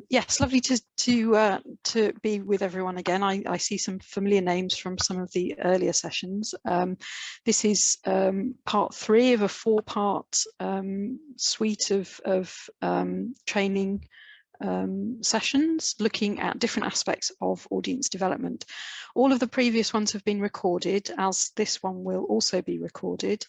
Yes, lovely to be with everyone again. I see some familiar names from some of the earlier sessions. This is part 3 of a 4-part suite of training sessions looking at different aspects of audience development. All of the previous ones have been recorded, as this one will also be recorded.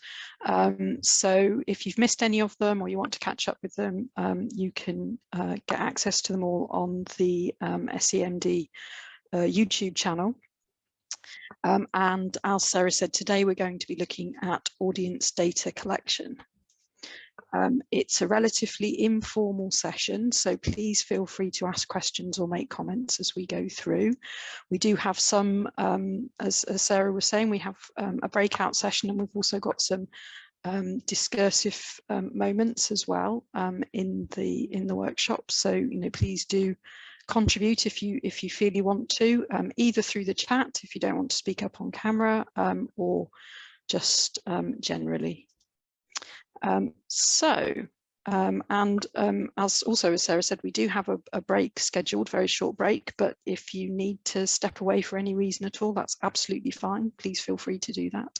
So if you've missed any of them or you want to catch up with them, you can get access to them all on the SEMD YouTube channel. And as Sarah said, today we're going to be looking at audience data collection. It's a relatively informal session, so please feel free to ask questions or make comments as we go through. We do have some, as Sarah was saying, we have a breakout session, and we've also got some discursive moments as well in the workshop. So please do contribute if you feel you want to, either through the chat if you don't want to speak up on camera, or just generally. As Sarah said, we do have a break scheduled, very short break, but if you need to step away for any reason at all, that's absolutely fine. Please feel free to do that.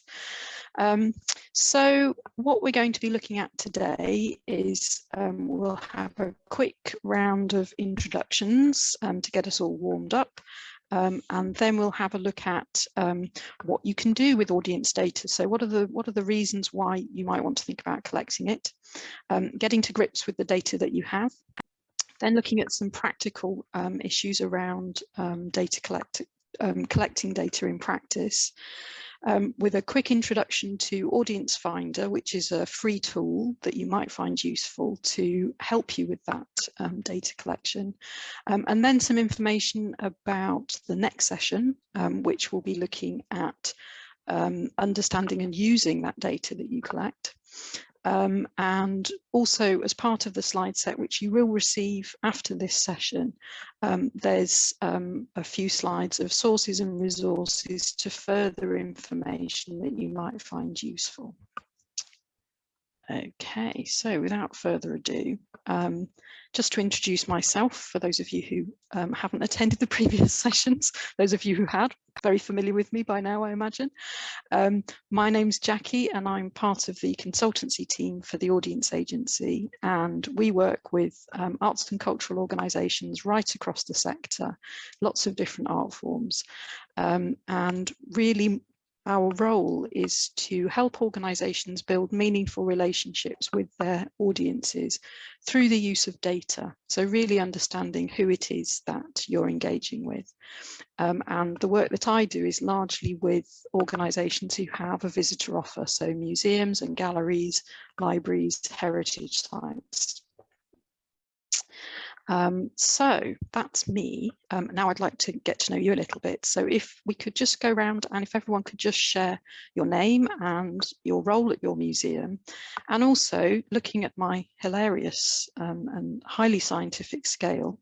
So what we're going to be looking at today is we'll have a quick round of introductions to get us all warmed up. And then we'll have a look at what you can do with audience data. So what are the reasons why you might want to think about collecting it, getting to grips with the data that you have, then looking at some practical issues around collecting data in practice, with a quick introduction to Audience Finder, which is a free tool that you might find useful to help you with that data collection. And then some information about the next session, which will be looking at understanding and using that data that you collect. And also, as part of the slide set, which you will receive after this session, there's a few slides of sources and resources to further information that you might find useful. Okay, so without further ado, just to introduce myself, for those of you who haven't attended the previous sessions, those of you who had, very familiar with me by now, I imagine. My name's Jackie, and I'm part of the consultancy team for the Audience Agency, and we work with arts and cultural organisations right across the sector, lots of different art forms, and really our role is to help organisations build meaningful relationships with their audiences through the use of data. So really understanding who it is that you're engaging with. And the work that I do is largely with organisations who have a visitor offer, so museums and galleries, libraries, heritage sites. So that's me. Now I'd like to get to know you a little bit. So if we could just go around, and if everyone could just share your name and your role at your museum, and also looking at my hilarious and highly scientific scale,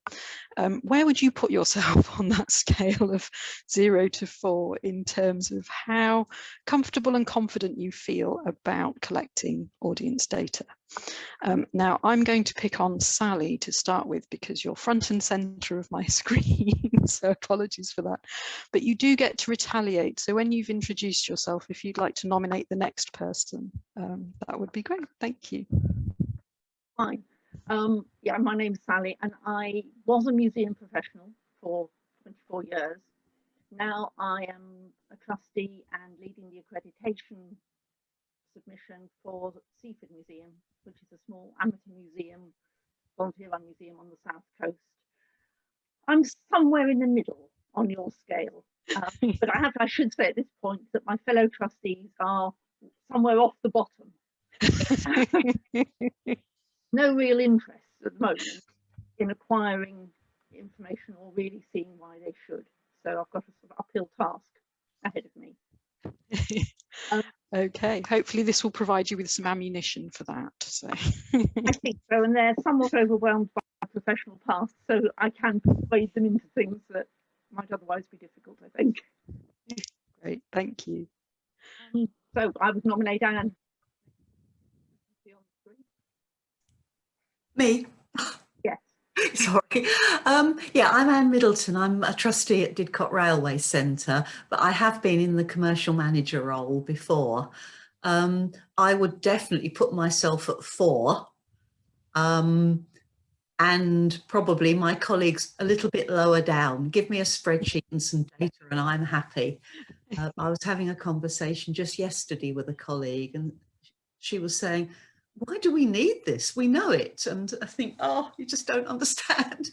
where would you put yourself on that scale of 0 to 4 in terms of how comfortable and confident you feel about collecting audience data? Now I'm going to pick on Sally to start with, because you're front and centre of my screen, so apologies for that. But you do get to retaliate, so when you've introduced yourself, if you'd like to nominate the next person, that would be great. Thank you. Fine. Yeah, my name's Sally, and I was a museum professional for 24 years. Now I am a trustee and leading the accreditation submission for Seaford Museum, which is a small amateur museum, volunteer-run museum on the south coast. I'm somewhere in the middle on your scale, but I should say at this point that my fellow trustees are somewhere off the bottom. No real interest at the moment in acquiring information or really seeing why they should. So I've got a sort of uphill task ahead of me. Okay, hopefully this will provide you with some ammunition for that. So I think so, and they're somewhat overwhelmed by our professional past, so I can persuade them into things that might otherwise be difficult, I think. Great, thank you. So I would nominate Anne. Me? Yes. Sorry. Yeah, I'm Anne Middleton. I'm a trustee at Didcot Railway Centre, but I have been in the commercial manager role before. I would definitely put myself at 4, and probably my colleagues a little bit lower down. Give me a spreadsheet and some data and I'm happy. I was having a conversation just yesterday with a colleague and she was saying, why do we need this? We know it. And I think, oh, you just don't understand.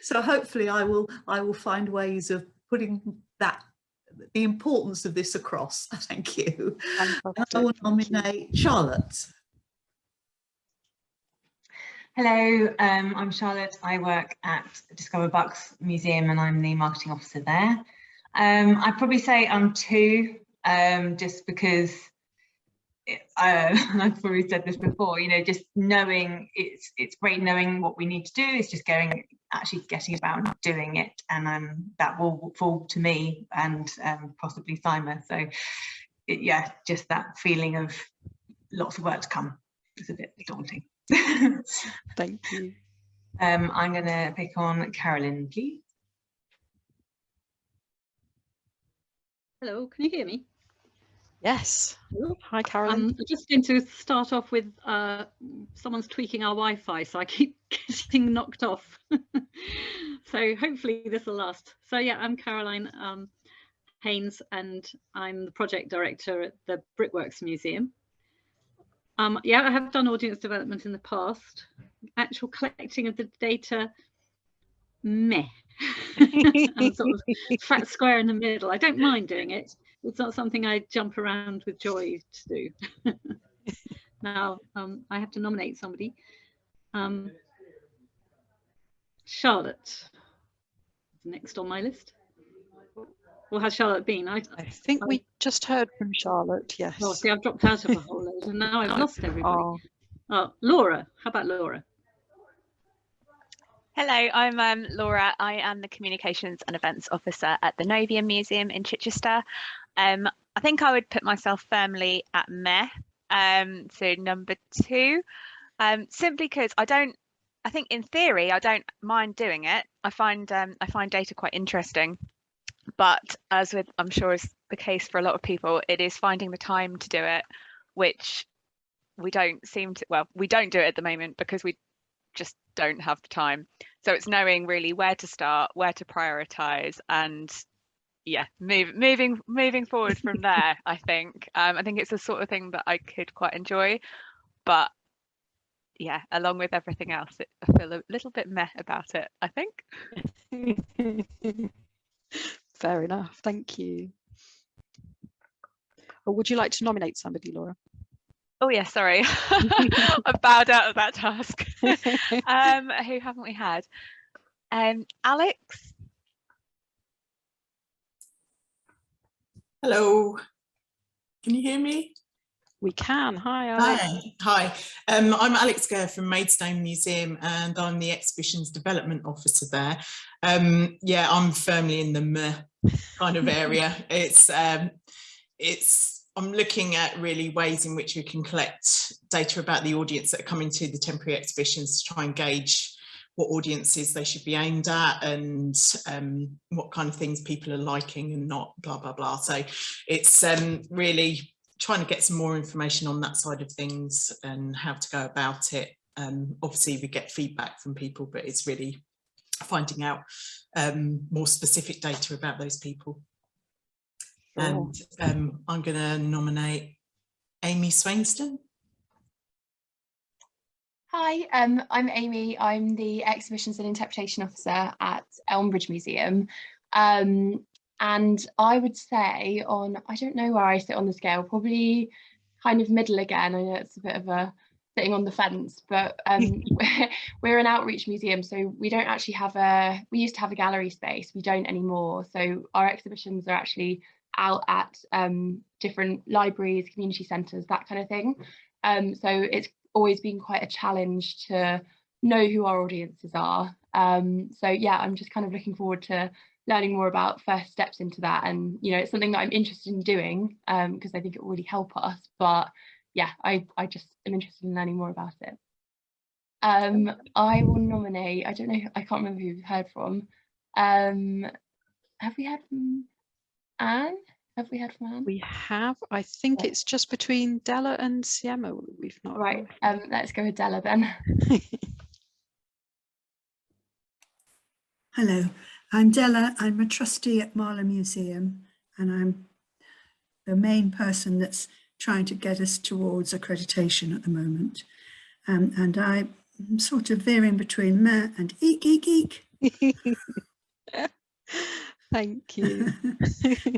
So hopefully I will find ways of putting the importance of this across. Thank you. Fantastic, I will thank you. nominate Charlotte. Hello, I'm Charlotte. I work at Discover Bucks Museum and I'm the marketing officer there. I'd probably say I'm 2, just because I've probably said this before, you know, just knowing it's great knowing what we need to do. It's just actually getting about doing it, and that will fall to me and possibly Simon. So yeah, just that feeling of lots of work to come is a bit daunting. Thank you. I'm going to pick on Carolyn, please. Hello, can you hear me? Yes. Hello. Hi, Carolyn. I'm just going to start off with someone's tweaking our Wi-Fi, so I keep getting knocked off. So hopefully this will last. So yeah, I'm Caroline Haynes, and I'm the project director at the Brickworks Museum. Yeah, I have done audience development in the past. Actual collecting of the data, meh. I'm sort of fat square in the middle. I don't mind doing it. It's not something I jump around with joy to do. Now, I have to nominate somebody. Charlotte, next on my list. Or has Charlotte been? I think we just heard from Charlotte, yes. Oh, see, I've dropped out of a whole load and now I've lost everybody. Oh, Laura, how about Laura? Hello, I'm Laura. I am the Communications and Events Officer at the Novium Museum in Chichester. I think I would put myself firmly at meh, so number 2, simply because I think in theory I don't mind doing it. I find data quite interesting, but as with, I'm sure is the case for a lot of people, it is finding the time to do it, which we don't do it at the moment because we just don't have the time. So it's knowing really where to start, where to prioritize, and yeah, moving forward from there. I think it's the sort of thing that I could quite enjoy, but yeah, along with everything else, I feel a little bit meh about it, I think. Fair enough, thank you. Or would you like to nominate somebody, Laura? Oh yeah, sorry. I bowed out of that task. Who haven't we had? Alex? Hello, can you hear me? We can. Hi, Alex. Hi. I'm Alex Gare from Maidstone Museum and I'm the Exhibitions Development Officer there. Yeah, I'm firmly in the meh kind of area. I'm looking at really ways in which we can collect data about the audience that are coming to the temporary exhibitions to try and gauge what audiences they should be aimed at and what kind of things people are liking and not, blah, blah, blah. So it's really trying to get some more information on that side of things and how to go about it. Obviously we get feedback from people, but it's really finding out more specific data about those people. Sure. And I'm going to nominate Amy Swainston. Hi, I'm Amy. I'm the Exhibitions and Interpretation Officer at Elmbridge Museum. And I would say I don't know where I sit on the scale, probably kind of middle again. I know it's a bit of a sitting on the fence, but we're an outreach museum, so we don't actually we used to have a gallery space, we don't anymore. So our exhibitions are actually out at different libraries, community centres, that kind of thing. So it's always been quite a challenge to know who our audiences are. So yeah, I'm just kind of looking forward to learning more about first steps into that, and you know, it's something that I'm interested in doing because I think it will really help us. But yeah, I just am interested in learning more about it. I will nominate, I don't know, I can't remember who we've heard from. Have we heard from Anne? Have we heard from Anne? We have. I think it's just between Della and Siema. We've not. Right. Let's go with Della then. Hello, I'm Della. I'm a trustee at Marlow Museum, and I'm the main person that's trying to get us towards accreditation at the moment. And I'm sort of veering between meh and eek, eek, eek. Thank you.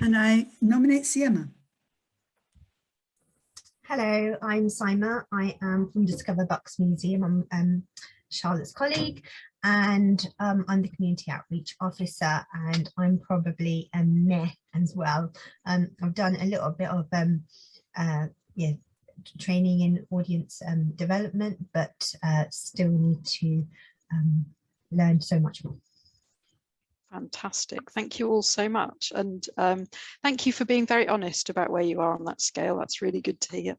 And I nominate Siema. Hello, I'm Saima. I am from Discover Bucks Museum. I'm Charlotte's colleague, and I'm the community outreach officer, and I'm probably a meh as well. I've done a little bit of training in audience development, but still need to learn so much more. Fantastic. Thank you all so much. And thank you for being very honest about where you are on that scale. That's really good to hear.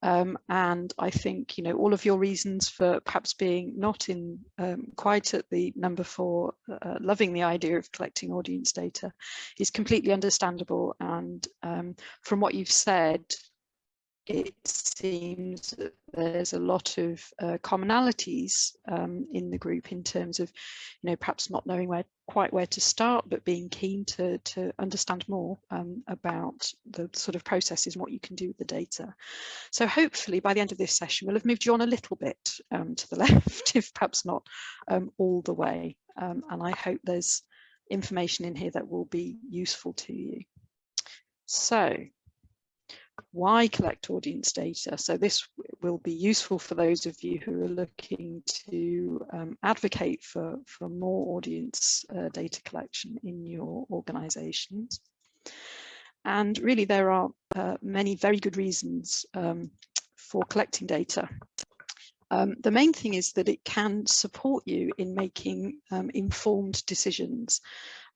And I think, you know, all of your reasons for perhaps being not in quite at the number 4, loving the idea of collecting audience data is completely understandable. And from what you've said, it seems that there's a lot of commonalities in the group in terms of, you know, perhaps not knowing quite where to start, but being keen to understand more about the sort of processes and what you can do with the data. So hopefully by the end of this session, we'll have moved you on a little bit to the left, if perhaps not all the way. And I hope there's information in here that will be useful to you. So, why collect audience data? So this will be useful for those of you who are looking to advocate for more audience data collection in your organisations. And really there are many very good reasons for collecting data. The main thing is that it can support you in making informed decisions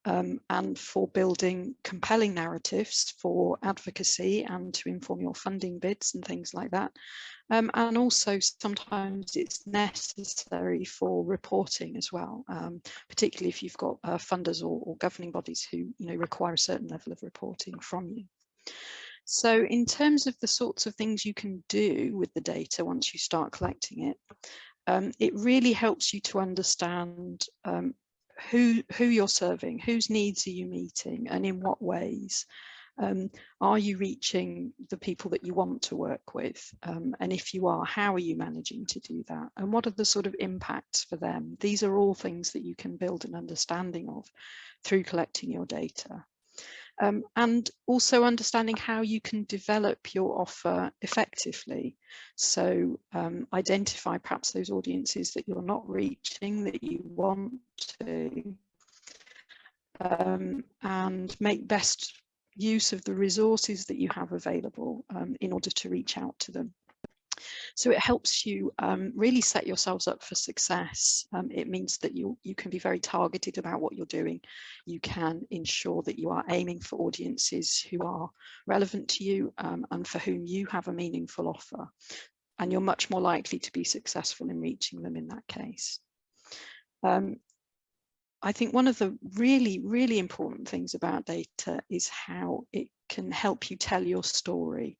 and for building compelling narratives for advocacy and to inform your funding bids and things like that. And also sometimes it's necessary for reporting as well, particularly if you've got funders or governing bodies who, you know, require a certain level of reporting from you. So in terms of the sorts of things you can do with the data once you start collecting it, it really helps you to understand who you're serving, whose needs are you meeting, and in what ways. Are you reaching the people that you want to work with? And if you are, how are you managing to do that? And what are the sort of impacts for them? These are all things that you can build an understanding of through collecting your data. And also understanding how you can develop your offer effectively. So identify perhaps those audiences that you're not reaching that you want to, and make best use of the resources that you have available in order to reach out to them. So it helps you really set yourselves up for success. It means that you can be very targeted about what you're doing. You can ensure that you are aiming for audiences who are relevant to you and for whom you have a meaningful offer. And you're much more likely to be successful in reaching them in that case. I think one of the really, really important things about data is how it can help you tell your story.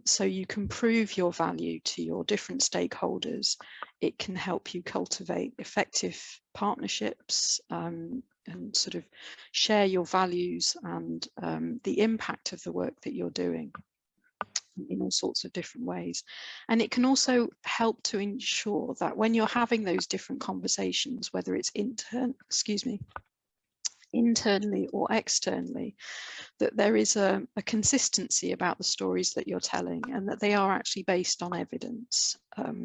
So you can prove your value to your different stakeholders. It can help you cultivate effective partnerships and sort of share your values and the impact of the work that you're doing in all sorts of different ways. And it can also help to ensure that when you're having those different conversations, whether it's internally or externally, that there is a consistency about the stories that you're telling and that they are actually based on evidence.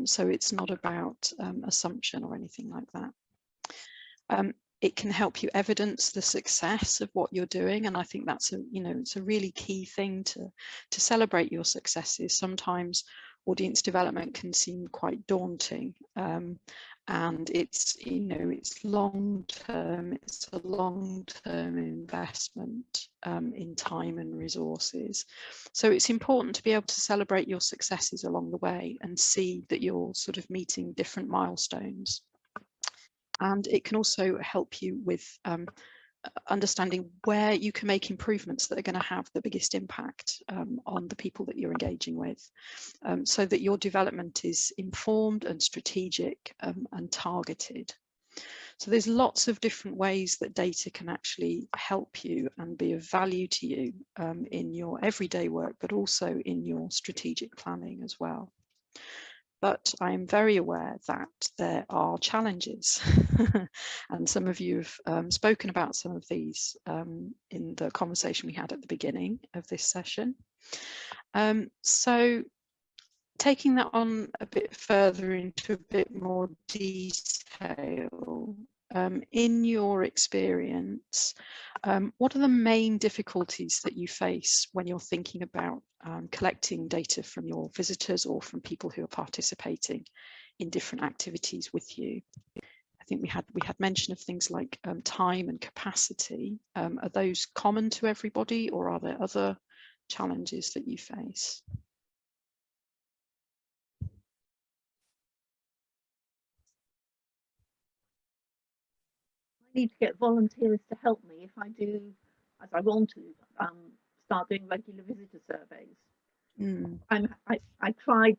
So it's not about assumption or anything like that. It can help you evidence the success of what you're doing, and I think that's it's a really key thing to celebrate your successes. Sometimes audience development can seem quite daunting, and it's, you know, it's long term, it's a long-term investment in time and resources. So it's important to be able to celebrate your successes along the way and see that you're sort of meeting different milestones. And it can also help you with understanding where you can make improvements that are going to have the biggest impact on the people that you're engaging with, so that your development is informed and strategic and targeted. So there's lots of different ways that data can actually help you and be of value to you in your everyday work, but also in your strategic planning as well. But I am very aware that there are challenges, and some of you have spoken about some of these in the conversation we had at the beginning of this session. So taking that on a bit further into a bit more detail, in your experience, what are the main difficulties that you face when you're thinking about collecting data from your visitors or from people who are participating in different activities with you? I think we had mention of things like time and capacity. Are those common to everybody, or are there other challenges that you face? Need to get volunteers to help me if I do, as I want to, start doing regular visitor surveys. I tried,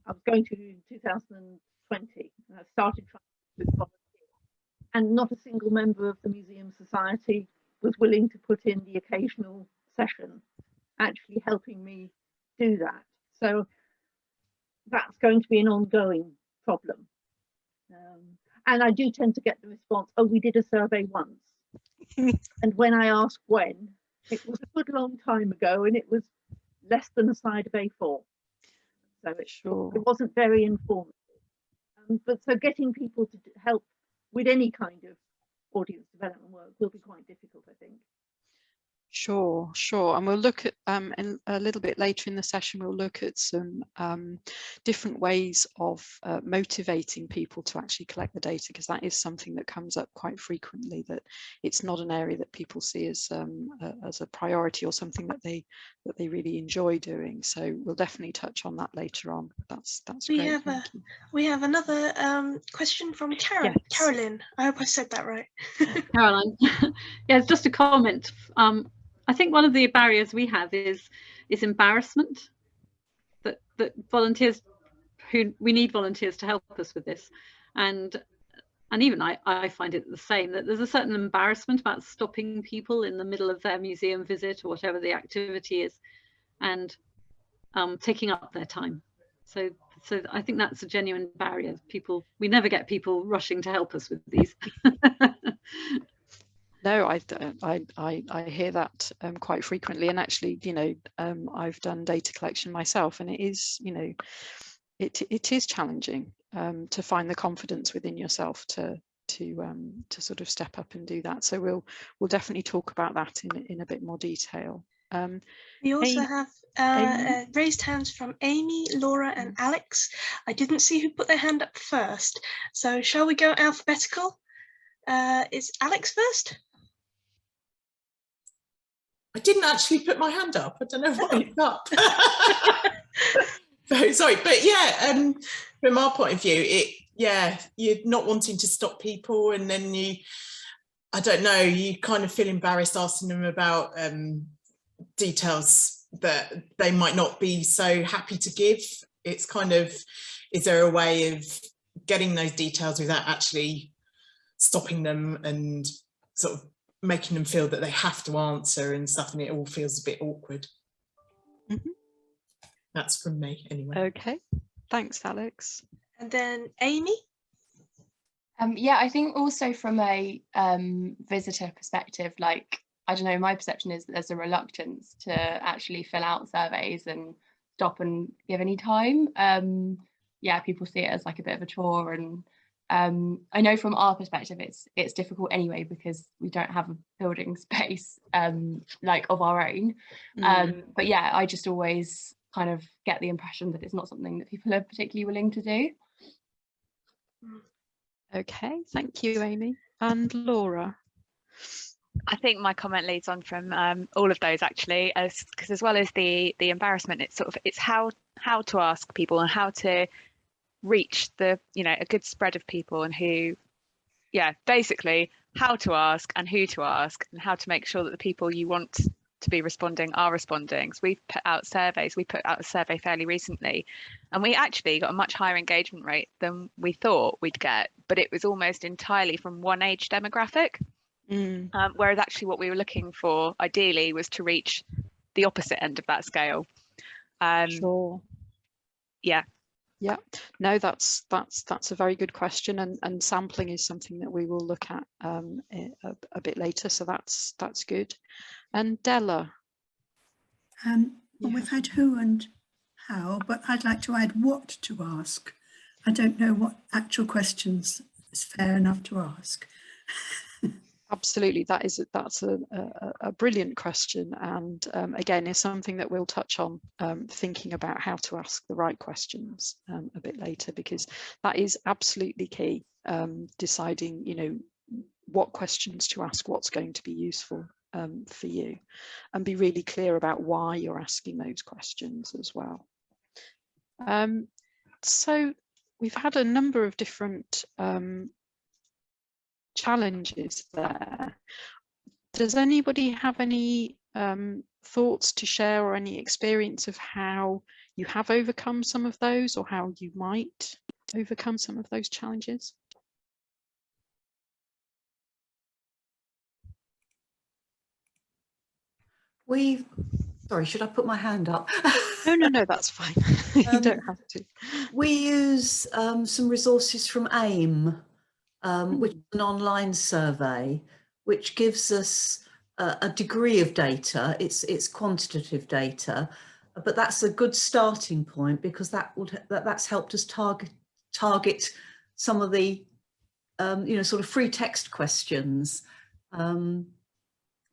I was going to in 2020, and I started trying with volunteers, and not a single member of the Museum Society was willing to put in the occasional session actually helping me do that. So that's going to be an ongoing problem. And I do tend to get the response, oh, we did a survey once. And when I ask when, it was a good long time ago, and it was less than a side of A4. So it wasn't very informative. But so getting people to help with any kind of audience development work will be quite difficult, I think. Sure. And we'll look at, in a little bit later in the session, we'll look at some different ways of motivating people to actually collect the data, because that is something that comes up quite frequently, that it's not an area that people see as a priority or something that they really enjoy doing. So we'll definitely touch on that later on. That's great. We have another question from Carolyn. Yes. Carolyn, I hope I said that right. Caroline, yeah, it's just a comment. I think one of the barriers we have is embarrassment, that volunteers, we need volunteers to help us with this, and even I find it the same, that there's a certain embarrassment about stopping people in the middle of their museum visit or whatever the activity is, and taking up their time. So I think that's a genuine barrier. We never get people rushing to help us with these. No, I hear that quite frequently, and actually, you know, I've done data collection myself, and it is, you know, it is challenging to find the confidence within yourself to sort of step up and do that. So we'll definitely talk about that in a bit more detail. We also have raised hands from Amy, Laura, and Alex. I didn't see who put their hand up first, so shall we go alphabetical? Is Alex first? I didn't actually put my hand up. I don't know why it's up. Very sorry, but yeah, from our point of view, you're not wanting to stop people, and then I don't know, you kind of feel embarrassed asking them about details that they might not be so happy to give. It's kind of, is there a way of getting those details without actually stopping them and sort of making them feel that they have to answer and stuff, and it all feels a bit awkward. That's from me anyway. Okay, thanks, Alex. And then Amy? Yeah, I think also from a visitor perspective, like, I don't know, my perception is that there's a reluctance to actually fill out surveys and stop and give any time. Yeah, people see it as like a bit of a chore, and I know from our perspective it's difficult anyway, because we don't have a building space like of our own. But yeah, I just always kind of get the impression that it's not something that people are particularly willing to do. Okay, thank you, Amy. And Laura? I think my comment leads on from all of those actually, because as well as the embarrassment, it's how to ask people and how to reach the a good spread of people, and who, basically how to ask and who to ask, and how to make sure that the people you want to be responding are responding. So we've put out surveys. We put out a survey fairly recently, and we actually got a much higher engagement rate than we thought we'd get, but it was almost entirely from one age demographic. Whereas actually what we were looking for ideally was to reach the opposite end of that scale. Sure. Yeah, no, that's a very good question, and sampling is something that we will look at a bit later, so that's good. And Della? Well, we've had who and how, but I'd like to add what to ask. I don't know what actual questions is fair enough to ask. Absolutely, that's a brilliant question, and again is something that we'll touch on, thinking about how to ask the right questions a bit later, because that is absolutely key, deciding what questions to ask, what's going to be useful for you, and be really clear about why you're asking those questions as well. So we've had a number of different challenges there. Does anybody have any thoughts to share, or any experience of how you have overcome some of those, or how you might overcome some of those challenges? Sorry, should I put my hand up? No, that's fine. You don't have to. We use some resources from AIM, which is an online survey, which gives us a degree of data. It's quantitative data, but that's a good starting point, because that's helped us target some of the sort of free text questions.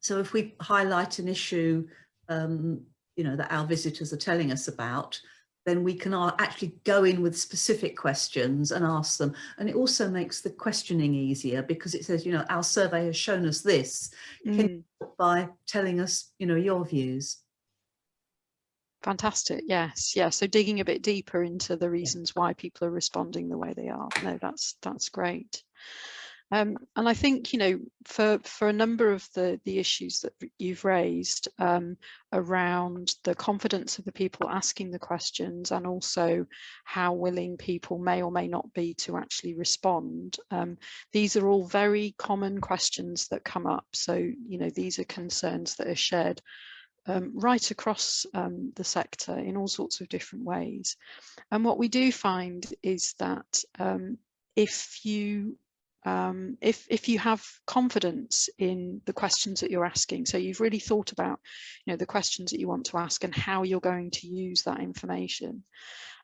So if we highlight an issue that our visitors are telling us about, then we can actually go in with specific questions and ask them. And it also makes the questioning easier, because it says, our survey has shown us this. Can you help by telling us, your views? Fantastic. Yes. So digging a bit deeper into the reasons why people are responding the way they are. No, that's great. And I think, for a number of the issues that you've raised around the confidence of the people asking the questions, and also how willing people may or may not be to actually respond, these are all very common questions that come up. So, these are concerns that are shared right across the sector in all sorts of different ways. And what we do find is that if you have confidence in the questions that you're asking, so you've really thought about the questions that you want to ask and how you're going to use that information,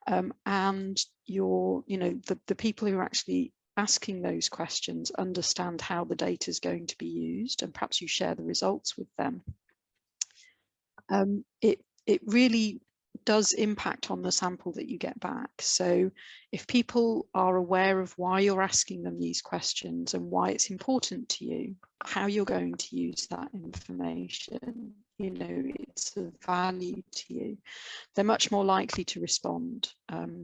and the people who are actually asking those questions understand how the data is going to be used, and perhaps you share the results with them, it really does impact on the sample that you get back. So if people are aware of why you're asking them these questions and why it's important to you, how you're going to use that information, it's of value to you, they're much more likely to respond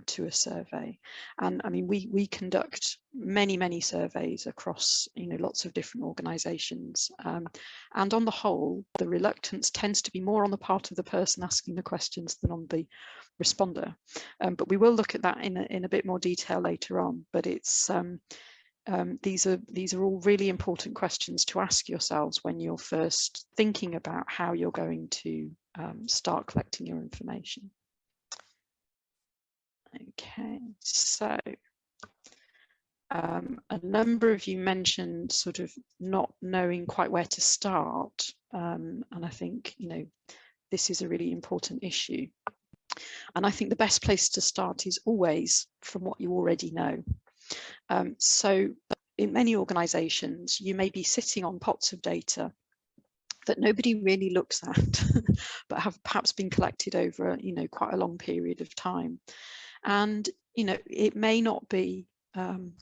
to a survey. And I mean, we conduct many surveys across lots of different organizations, and on the whole the reluctance tends to be more on the part of the person asking the questions than on the responder, but we will look at that in a bit more detail later on. But it's these are all really important questions to ask yourselves when you're first thinking about how you're going to start collecting your information. Okay, so a number of you mentioned sort of not knowing quite where to start, and I think this is a really important issue, and I think the best place to start is always from what you already know. So in many organizations you may be sitting on pots of data that nobody really looks at, but have perhaps been collected over, quite a long period of time. And, it may not be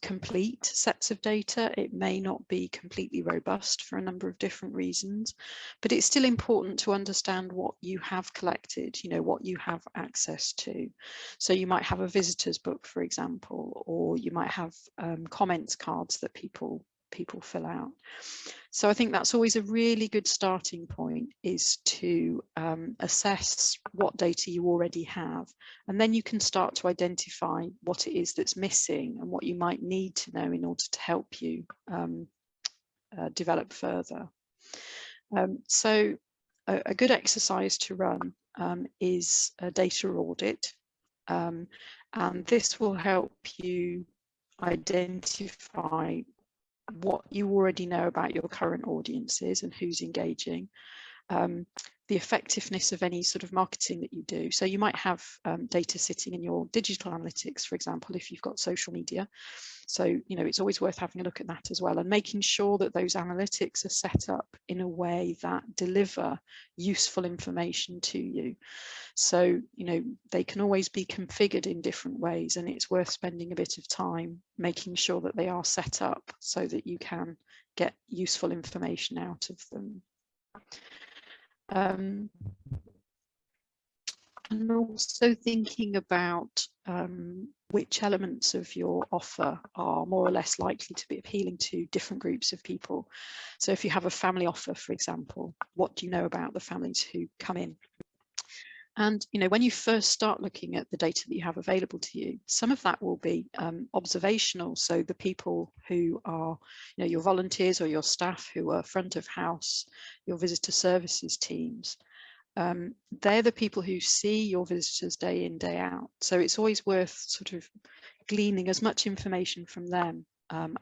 complete sets of data. It may not be completely robust for a number of different reasons, but it's still important to understand what you have collected, what you have access to. So you might have a visitor's book, for example, or you might have comments cards that people fill out. So I think that's always a really good starting point, is to assess what data you already have, and then you can start to identify what it is that's missing and what you might need to know in order to help you develop further. So a good exercise to run is a data audit, and this will help you identify what you already know about your current audiences and who's engaging, the effectiveness of any sort of marketing that you do. So you might have data sitting in your digital analytics, for example, if you've got social media. So, it's always worth having a look at that as well, and making sure that those analytics are set up in a way that deliver useful information to you. So, they can always be configured in different ways, and it's worth spending a bit of time making sure that they are set up so that you can get useful information out of them. And also thinking about which elements of your offer are more or less likely to be appealing to different groups of people. So if you have a family offer, for example, what do you know about the families who come in? And, when you first start looking at the data that you have available to you, some of that will be observational. So the people who are, your volunteers or your staff who are front of house, your visitor services teams, they're the people who see your visitors day in, day out. So it's always worth sort of gleaning as much information from them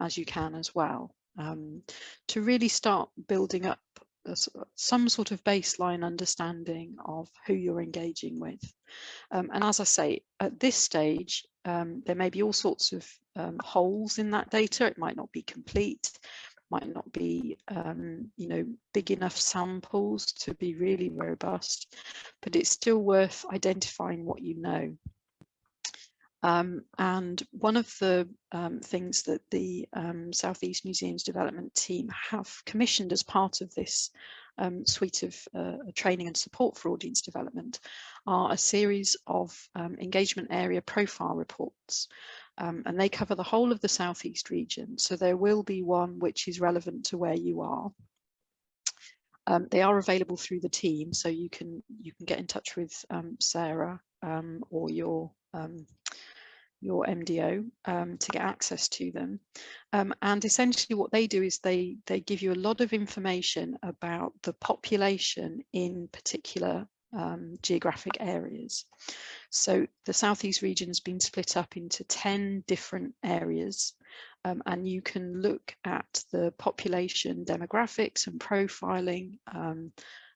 as you can as well, to really start building up some sort of baseline understanding of who you're engaging with. And as I say, at this stage, there may be all sorts of holes in that data. It might not be complete, might not be big enough samples to be really robust, but it's still worth identifying what you know. And one of the things that the South East Museums development team have commissioned as part of this suite of training and support for audience development are a series of engagement area profile reports. And they cover the whole of the South East region. So there will be one which is relevant to where you are. They are available through the team, so you can get in touch with Sarah or your MDO to get access to them. And essentially what they do is they give you a lot of information about the population in particular geographic areas. So the Southeast region has been split up into 10 different areas, and you can look at the population demographics and profiling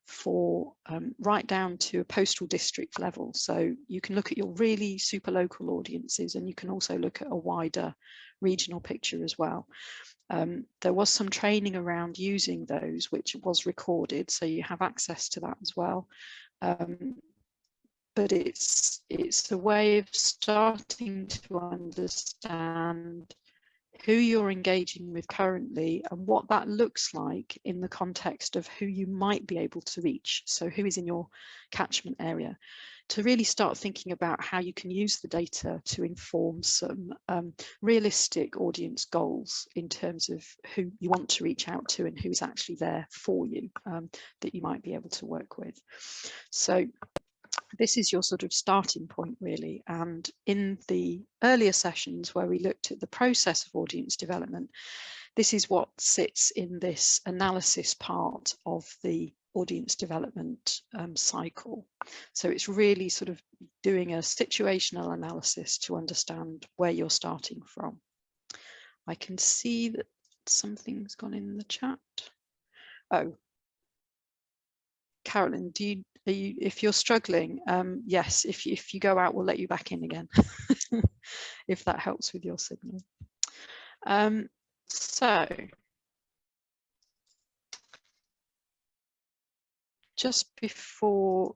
for right down to a postal district level. So you can look at your really super local audiences, and you can also look at a wider regional picture as well. There was some training around using those, which was recorded, so you have access to that as well. But it's a way of starting to understand who you're engaging with currently and what that looks like in the context of who you might be able to reach. So who is in your catchment area, to really start thinking about how you can use the data to inform some realistic audience goals in terms of who you want to reach out to and who's actually there for you, that you might be able to work with. So this is your sort of starting point, really. And in the earlier sessions where we looked at the process of audience development, this is what sits in this analysis part of the audience development cycle. So it's really sort of doing a situational analysis to understand where you're starting from. I can see that something's gone in the chat. Oh, Carolyn, if you're struggling, yes, if you go out, we'll let you back in again, if that helps with your signal. So just before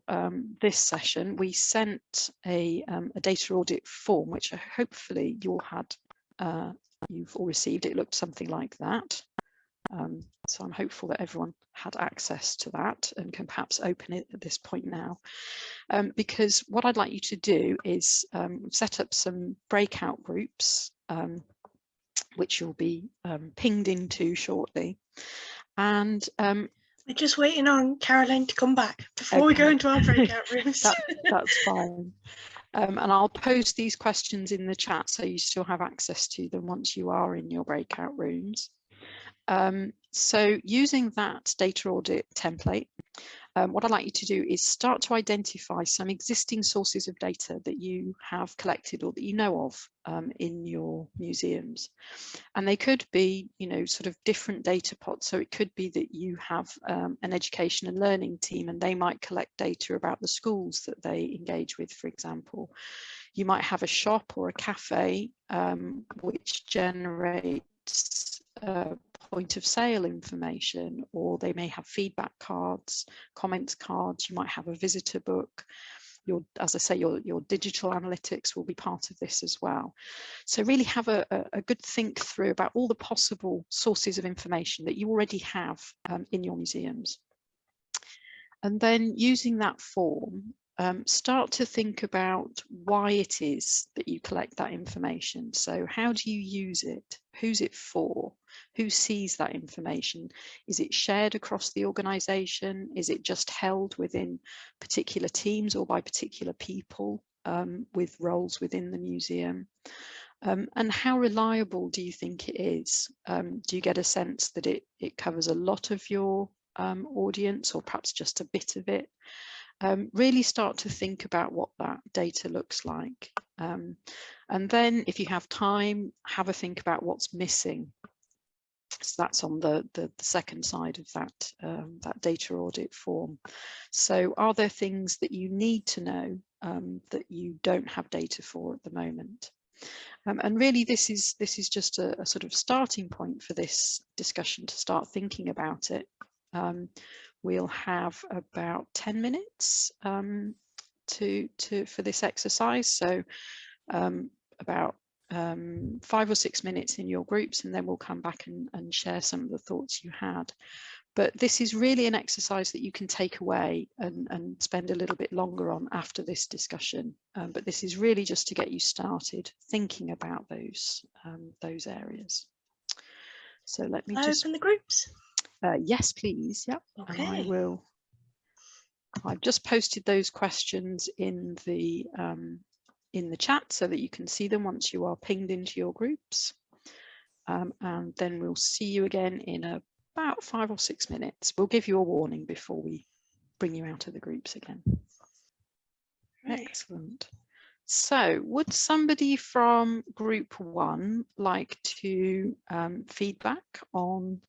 this session, we sent a data audit form, which hopefully you've all received. It looked something like that. So I'm hopeful that everyone had access to that and can perhaps open it at this point now. Because what I'd like you to do is set up some breakout groups, which you'll be pinged into shortly. And we're just waiting on Caroline to come back before we go into our breakout rooms. That's fine. And I'll post these questions in the chat so you still have access to them once you are in your breakout rooms. So using that data audit template, what I'd like you to do is start to identify some existing sources of data that you have collected or that you know of in your museums. And they could be, you know, sort of different data pots. So it could be that you have an education and learning team, and they might collect data about the schools that they engage with, for example. You might have a shop or a cafe which generates point of sale information, or they may have feedback cards, comments cards. You might have a visitor book. As I say, your digital analytics will be part of this as well. So really have a good think through about all the possible sources of information that you already have in your museums. And then using that form, start to think about why it is that you collect that information. So how do you use it? Who's it for? Who sees that information? Is it shared across the organisation? Is it just held within particular teams or by particular people with roles within the museum? And how reliable do you think it is? Do you get a sense that it covers a lot of your audience, or perhaps just a bit of it? Really start to think about what that data looks like. And then if you have time, have a think about what's missing. So that's on the second side of that, that data audit form. So are there things that you need to know that you don't have data for at the moment? And really this is just a sort of starting point for this discussion to start thinking about it. We'll have about 10 minutes for this exercise. So about 5 or 6 minutes in your groups, and then we'll come back and share some of the thoughts you had. But this is really an exercise that you can take away and spend a little bit longer on after this discussion. But this is really just to get you started thinking about those areas. So let me just open the groups. Yes, please. Yep. Okay. And I've just posted those questions in the chat so that you can see them once you are pinged into your groups. And then we'll see you again in about 5 or 6 minutes. We'll give you a warning before we bring you out of the groups again. Right. Excellent. So would somebody from group 1 like to feedback on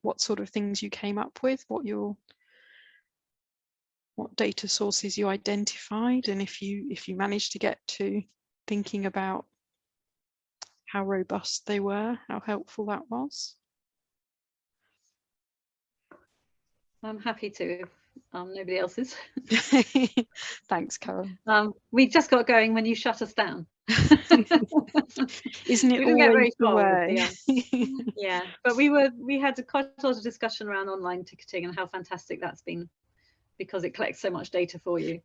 what sort of things you came up with, what data sources you identified, and if you managed to get to thinking about how robust they were, how helpful that was? I'm happy to, if nobody else is. Thanks, Carol. We just got going when you shut us down. Isn't it we didn't get very the far way? Yeah, but we had quite a lot of discussion around online ticketing and how fantastic that's been, because it collects so much data for you,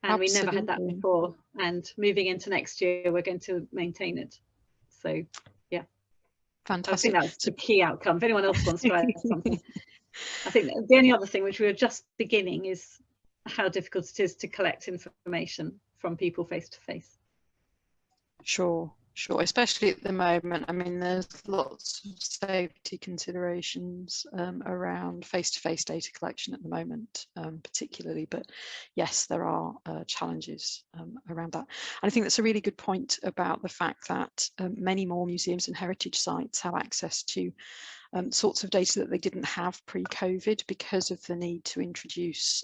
and we never had that before, and moving into next year we're going to maintain it. So yeah, fantastic. I think that's the key outcome. If anyone else wants to add something. I think the only other thing which we were just beginning is how difficult it is to collect information from people face to face. Sure, especially at the moment. I mean, there's lots of safety considerations around face-to-face data collection at the moment, particularly, but yes, there are challenges around that. And I think that's a really good point about the fact that many more museums and heritage sites have access to sorts of data that they didn't have pre-COVID because of the need to introduce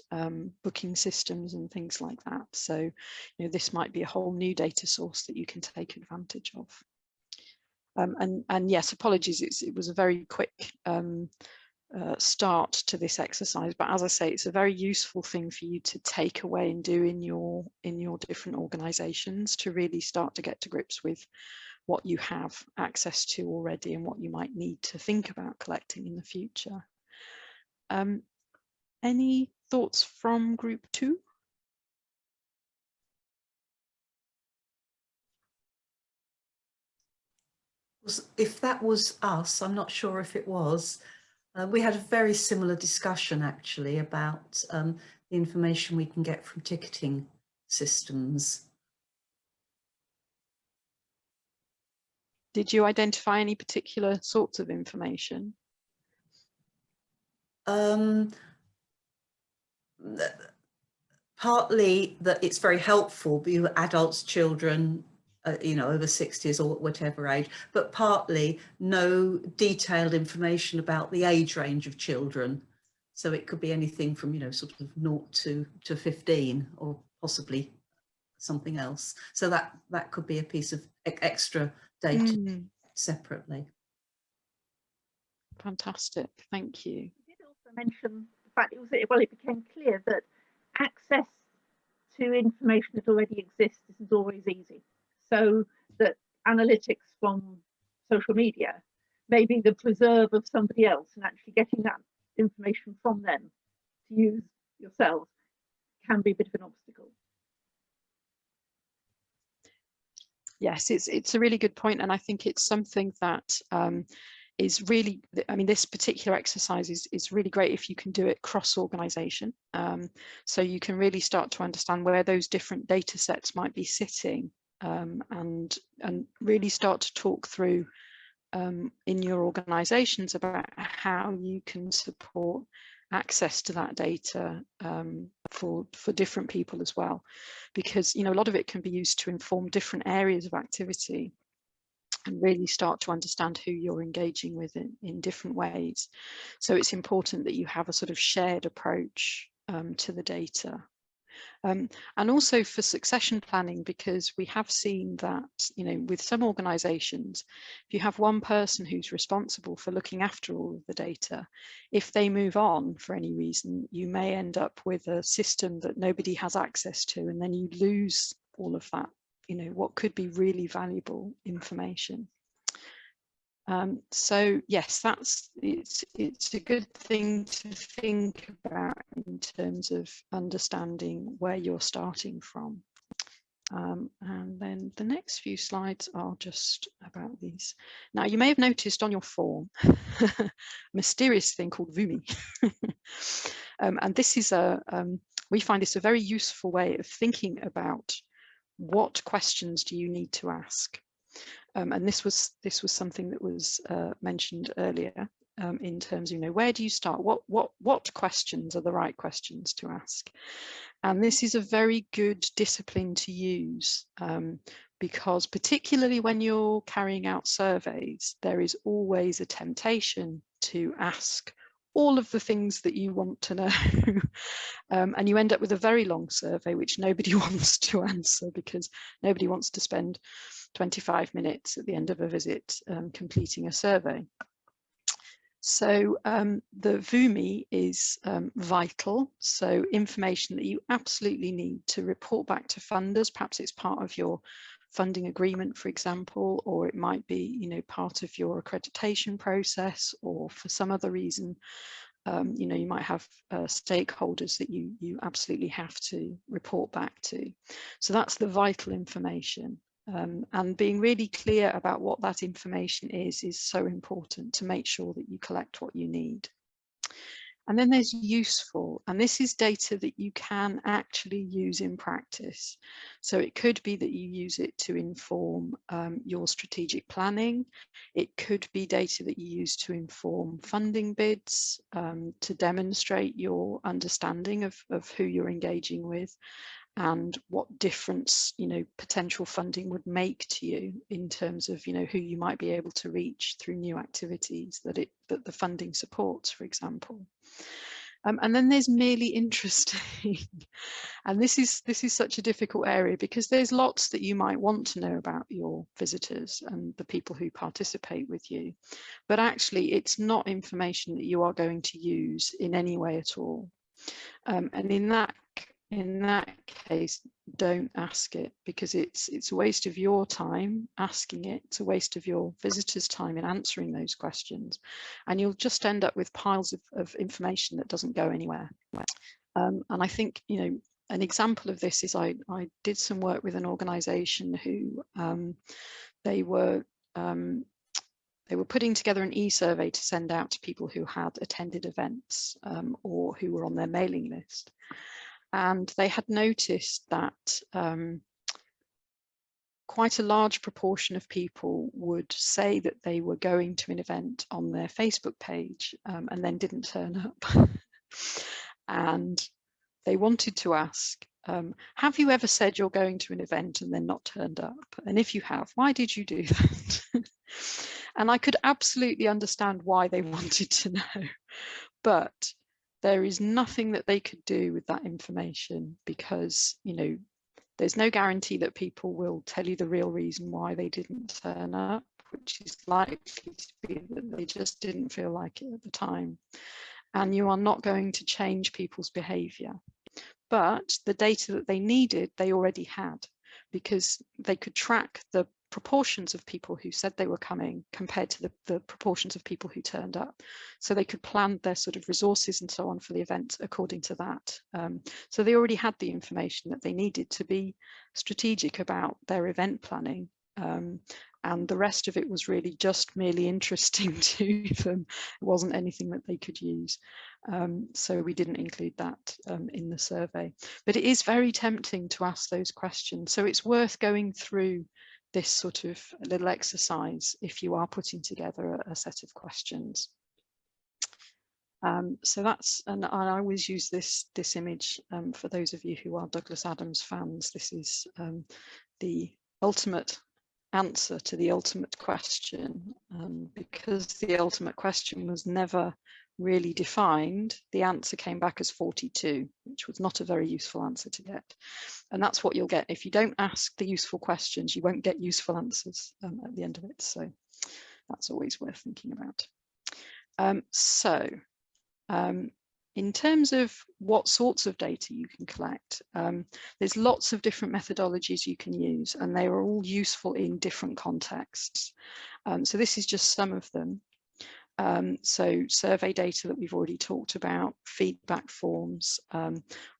booking systems and things like that. So, you know, this might be a whole new data source that you can take advantage of. And yes, apologies, it was a very quick start to this exercise, but as I say, it's a very useful thing for you to take away and do in your different organizations to really start to get to grips with what you have access to already and what you might need to think about collecting in the future. Any thoughts from group 2? If that was us, I'm not sure if it was. We had a very similar discussion actually about the information we can get from ticketing systems. Did you identify any particular sorts of information? Partly that it's very helpful, be it adults, children, you know, over 60s or whatever age, but partly no detailed information about the age range of children. So it could be anything from, you know, sort of 0 to 15 or possibly something else. So that could be a piece of extra data separately. Fantastic, thank you. You did also mention the fact it became clear that access to information that already exists isn't always easy. So that analytics from social media may be the preserve of somebody else, and actually getting that information from them to use yourselves can be a bit of an obstacle. Yes, it's a really good point, and I think it's something that is really, I mean, this particular exercise is really great if you can do it cross-organization. So you can really start to understand where those different data sets might be sitting, and really start to talk through in your organizations about how you can support access to that data for different people as well, because, you know, a lot of it can be used to inform different areas of activity and really start to understand who you're engaging with in different ways. So it's important that you have a sort of shared approach to the data. And also for succession planning, because we have seen that, you know, with some organizations, if you have one person who's responsible for looking after all of the data, if they move on for any reason, you may end up with a system that nobody has access to, and then you lose all of that, you know, what could be really valuable information. So yes, it's a good thing to think about in terms of understanding where you're starting from. And then the next few slides are just about these. Now, you may have noticed on your form a mysterious thing called Voomi. And this is we find this a very useful way of thinking about what questions do you need to ask. And this was something that was mentioned earlier in terms of, you know, where do you start? What questions are the right questions to ask? And this is a very good discipline to use because particularly when you're carrying out surveys, there is always a temptation to ask all of the things that you want to know. And you end up with a very long survey, which nobody wants to answer, because nobody wants to spend 25 minutes at the end of a visit completing a survey. So the Voomi is vital. So information that you absolutely need to report back to funders. Perhaps it's part of your funding agreement, for example, or it might be, you know, part of your accreditation process, or for some other reason, you know, you might have stakeholders that you absolutely have to report back to. So that's the vital information. And being really clear about what that information is so important to make sure that you collect what you need. And then there's useful, and this is data that you can actually use in practice. So it could be that you use it to inform your strategic planning. It could be data that you use to inform funding bids, to demonstrate your understanding of who you're engaging with, and what difference, you know, potential funding would make to you in terms of, you know, who you might be able to reach through new activities that the funding supports, for example. And then there's merely interesting. And this is such a difficult area, because there's lots that you might want to know about your visitors and the people who participate with you, but actually it's not information that you are going to use in any way at all. And in that case, don't ask it, because it's a waste of your time asking it. It's a waste of your visitors' time in answering those questions, and you'll just end up with piles of information that doesn't go anywhere. And I think, you know, an example of this is I did some work with an organisation who they were putting together an e-survey to send out to people who had attended events or who were on their mailing list. And they had noticed that quite a large proportion of people would say that they were going to an event on their Facebook page and then didn't turn up. And they wanted to ask, have you ever said you're going to an event and then not turned up? And if you have, why did you do that? And I could absolutely understand why they wanted to know, but there is nothing that they could do with that information, because, you know, there's no guarantee that people will tell you the real reason why they didn't turn up, which is likely to be that they just didn't feel like it at the time. And you are not going to change people's behaviour. But the data that they needed, they already had, because they could track the proportions of people who said they were coming compared to the proportions of people who turned up. So they could plan their sort of resources and so on for the event according to that. So they already had the information that they needed to be strategic about their event planning. And the rest of it was really just merely interesting to them. It wasn't anything that they could use. So we didn't include that in the survey. But it is very tempting to ask those questions. So it's worth going through this sort of little exercise if you are putting together a set of questions. So that's, and I always use this image for those of you who are Douglas Adams fans. This is the ultimate answer to the ultimate question, because the ultimate question was never really defined. The answer came back as 42, which was not a very useful answer to get. And that's what you'll get if you don't ask the useful questions. You won't get useful answers at the end of it. So that's always worth thinking about. In terms of what sorts of data you can collect, there's lots of different methodologies you can use, and they are all useful in different contexts. So this is just some of them. So survey data that we've already talked about, feedback forms,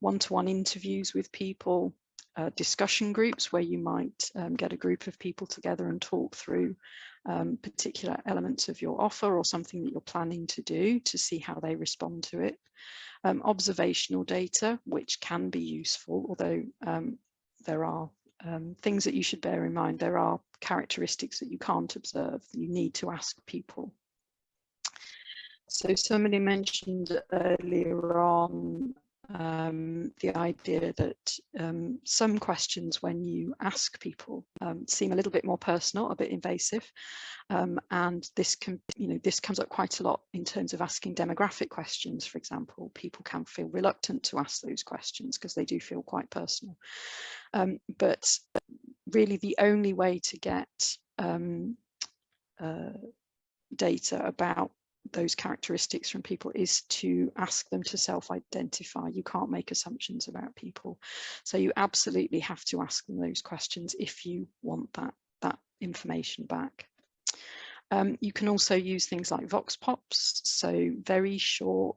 one-to-one interviews with people, discussion groups where you might get a group of people together and talk through particular elements of your offer or something that you're planning to do to see how they respond to it. Observational data, which can be useful, although there are things that you should bear in mind. There are characteristics that you can't observe. You need to ask people. So somebody mentioned earlier on the idea that some questions, when you ask people, seem a little bit more personal, a bit invasive, and this can, this comes up quite a lot in terms of asking demographic questions. For example, people can feel reluctant to ask those questions because they do feel quite personal. But really, the only way to get data about those characteristics from people is to ask them to self-identify. You can't make assumptions about people, so you absolutely have to ask them those questions if you want that information back. You can also use things like vox pops, so very short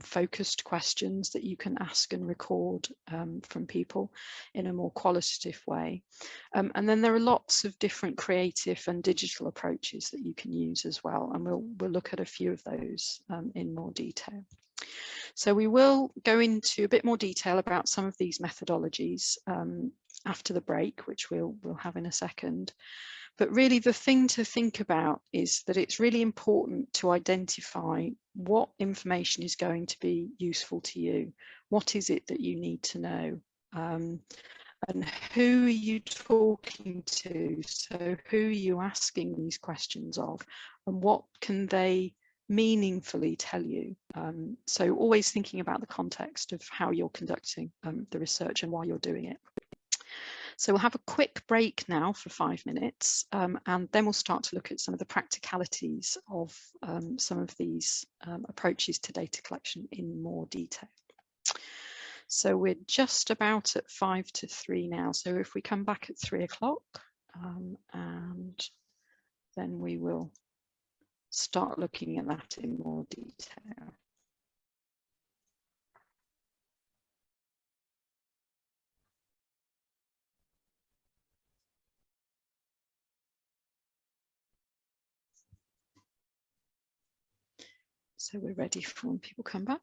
focused questions that you can ask and record from people in a more qualitative way. And then there are lots of different creative and digital approaches that you can use as well, and we'll look at a few of those in more detail. So we will go into a bit more detail about some of these methodologies after the break, which we'll have in a second. But really the thing to think about is that it's really important to identify what information is going to be useful to you. What is it that you need to know? And who are you talking to? So who are you asking these questions of? And what can they meaningfully tell you. So always thinking about the context of how you're conducting the research and why you're doing it. So we'll have a quick break now for 5 minutes, and then we'll start to look at some of the practicalities of some of these approaches to data collection in more detail. So we're just about at 2 to 3 now. So if we come back at 3 o'clock, and then we will start looking at that in more detail. So we're ready for when people come back.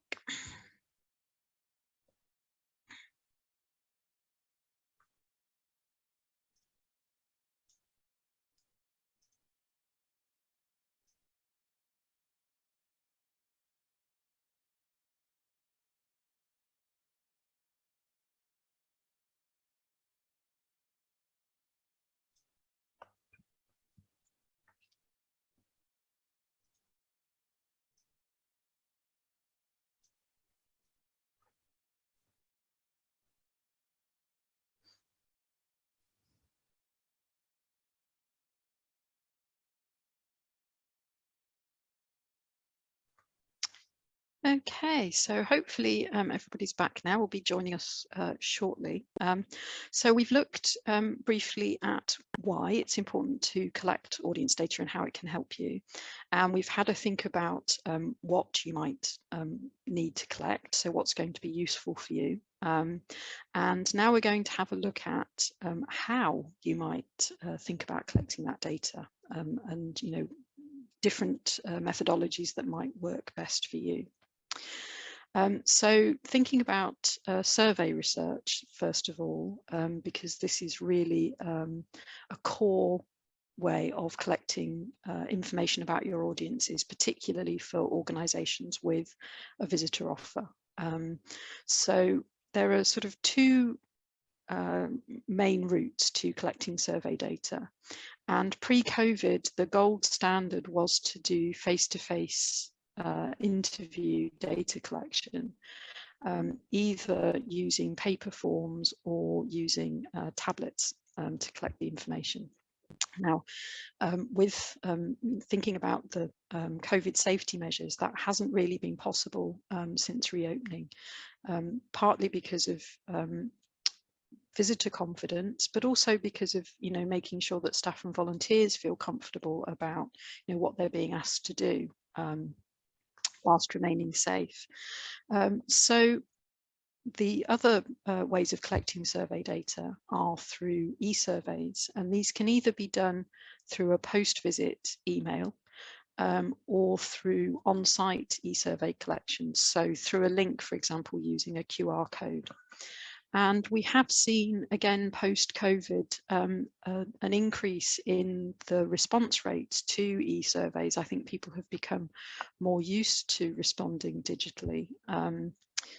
Okay, so hopefully everybody's back now. Will be joining us shortly. So we've looked briefly at why it's important to collect audience data and how it can help you. And we've had a think about what you might need to collect, so what's going to be useful for you. And now we're going to have a look at how you might think about collecting that data and, you know, different methodologies that might work best for you. So thinking about survey research, first of all, because this is really a core way of collecting information about your audiences, particularly for organisations with a visitor offer. So there are sort of 2 main routes to collecting survey data. And pre-COVID, the gold standard was to do face-to-face interview data collection, either using paper forms or using tablets to collect the information. Now, with thinking about the COVID safety measures, that hasn't really been possible since reopening, partly because of visitor confidence, but also because of, you know, making sure that staff and volunteers feel comfortable about, you know, what they're being asked to do whilst remaining safe. So the other ways of collecting survey data are through e-surveys, and these can either be done through a post-visit email or through on-site e-survey collections, so through a link, for example, using a QR code. And we have seen, again, post-COVID, an increase in the response rates to e-surveys. I think people have become more used to responding digitally.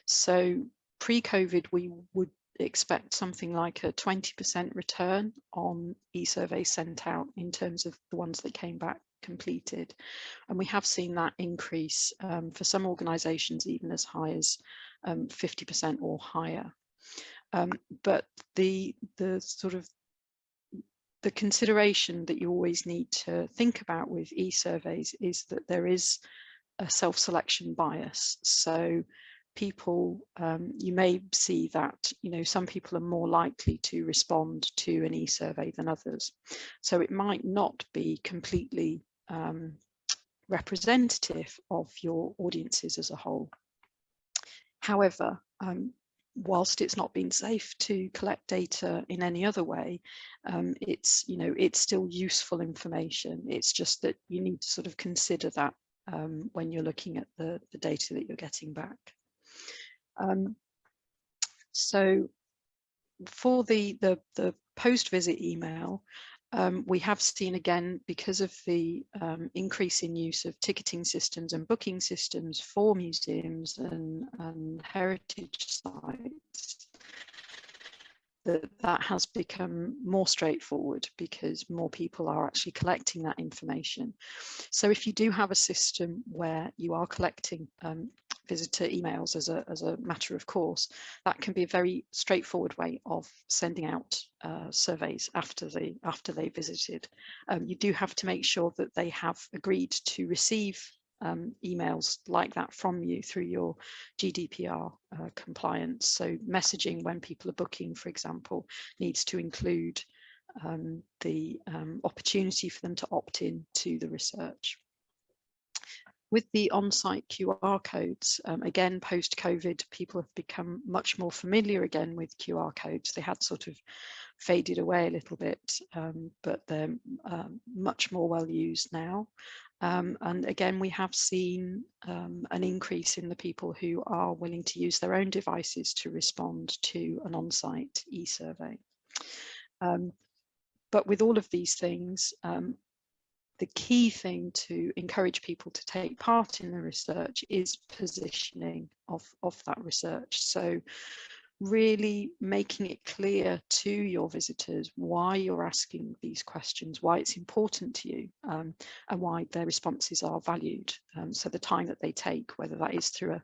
So pre-COVID, we would expect something like a 20% return on e-surveys sent out in terms of the ones that came back completed. And we have seen that increase for some organisations even as high as 50% or higher. But the sort of the consideration that you always need to think about with e-surveys is that there is a self-selection bias. So people, you may see that, you know, some people are more likely to respond to an e-survey than others. So it might not be completely representative of your audiences as a whole. However, whilst it's not been safe to collect data in any other way, it's, you know, it's still useful information. It's just that you need to sort of consider that when you're looking at the data that you're getting back. So for the post-visit email, we have seen, again, because of the increase in use of ticketing systems and booking systems for museums and heritage sites, that has become more straightforward because more people are actually collecting that information. So if you do have a system where you are collecting visitor emails as a matter of course, that can be a very straightforward way of sending out surveys after they visited. You do have to make sure that they have agreed to receive emails like that from you through your GDPR compliance. So messaging when people are booking, for example, needs to include the opportunity for them to opt in to the research. With the on-site QR codes, again, post-COVID, people have become much more familiar again with QR codes. They had sort of faded away a little bit, but they're much more well used now. And again, we have seen an increase in the people who are willing to use their own devices to respond to an on-site e-survey. But with all of these things, the key thing to encourage people to take part in the research is positioning of that research. So really making it clear to your visitors why you're asking these questions, why it's important to you, and why their responses are valued. So the time that they take, whether that is through a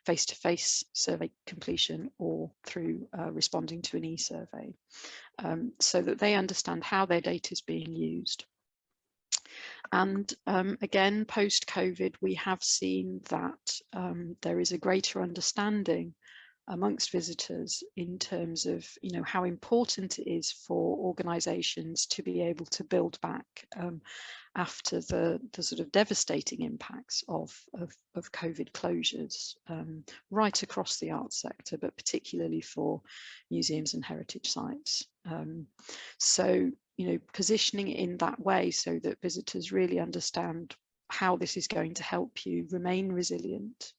face-to-face survey completion or through responding to an e-survey, so that they understand how their data is being used. And again, post-COVID, we have seen that there is a greater understanding amongst visitors in terms of, you know, how important it is for organisations to be able to build back after the sort of devastating impacts of COVID closures right across the arts sector, but particularly for museums and heritage sites. So, you know, positioning it in that way so that visitors really understand how this is going to help you remain resilient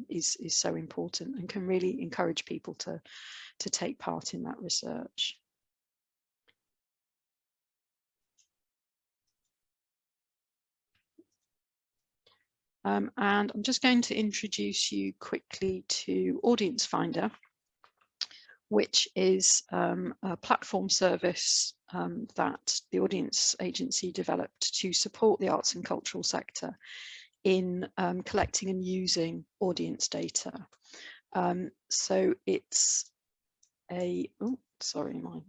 is so important, and can really encourage people to take part in that research. And I'm just going to introduce you quickly to Audience Finder, which is a platform service that the Audience Agency developed to support the arts and cultural sector in collecting and using audience data. So it's a, oh, sorry, my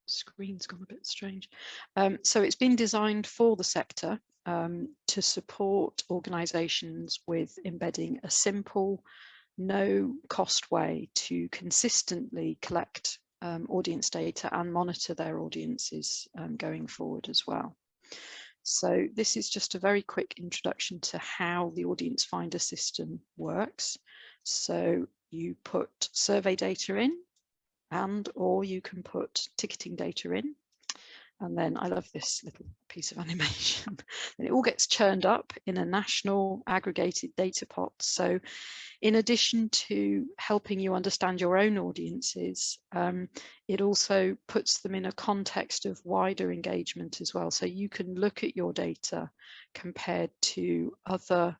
screen's gone a bit strange. So it's been designed for the sector to support organisations with embedding a simple, no cost way to consistently collect audience data and monitor their audiences going forward as well. So this is just a very quick introduction to how the Audience Finder system works. So you put survey data in, or you can put ticketing data in. And then I love this little piece of animation. And it all gets churned up in a national aggregated data pot. So in addition to helping you understand your own audiences, it also puts them in a context of wider engagement as well. So you can look at your data compared to other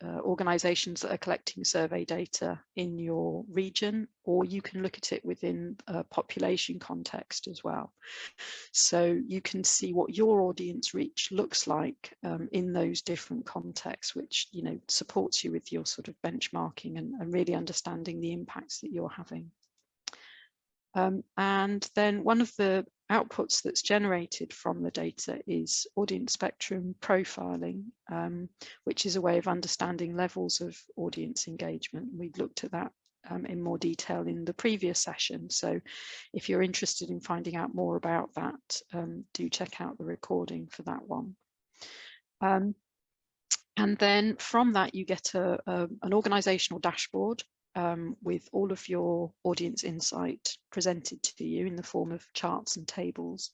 organisations that are collecting survey data in your region, or you can look at it within a population context as well. So you can see what your audience reach looks like in those different contexts, which, you know, supports you with your sort of benchmarking and really understanding the impacts that you're having. And then one of the outputs that's generated from the data is audience spectrum profiling, which is a way of understanding levels of audience engagement. We looked at that in more detail in the previous session. So if you're interested in finding out more about that, do check out the recording for that one. And then from that, you get an organisational dashboard with all of your audience insight presented to you in the form of charts and tables.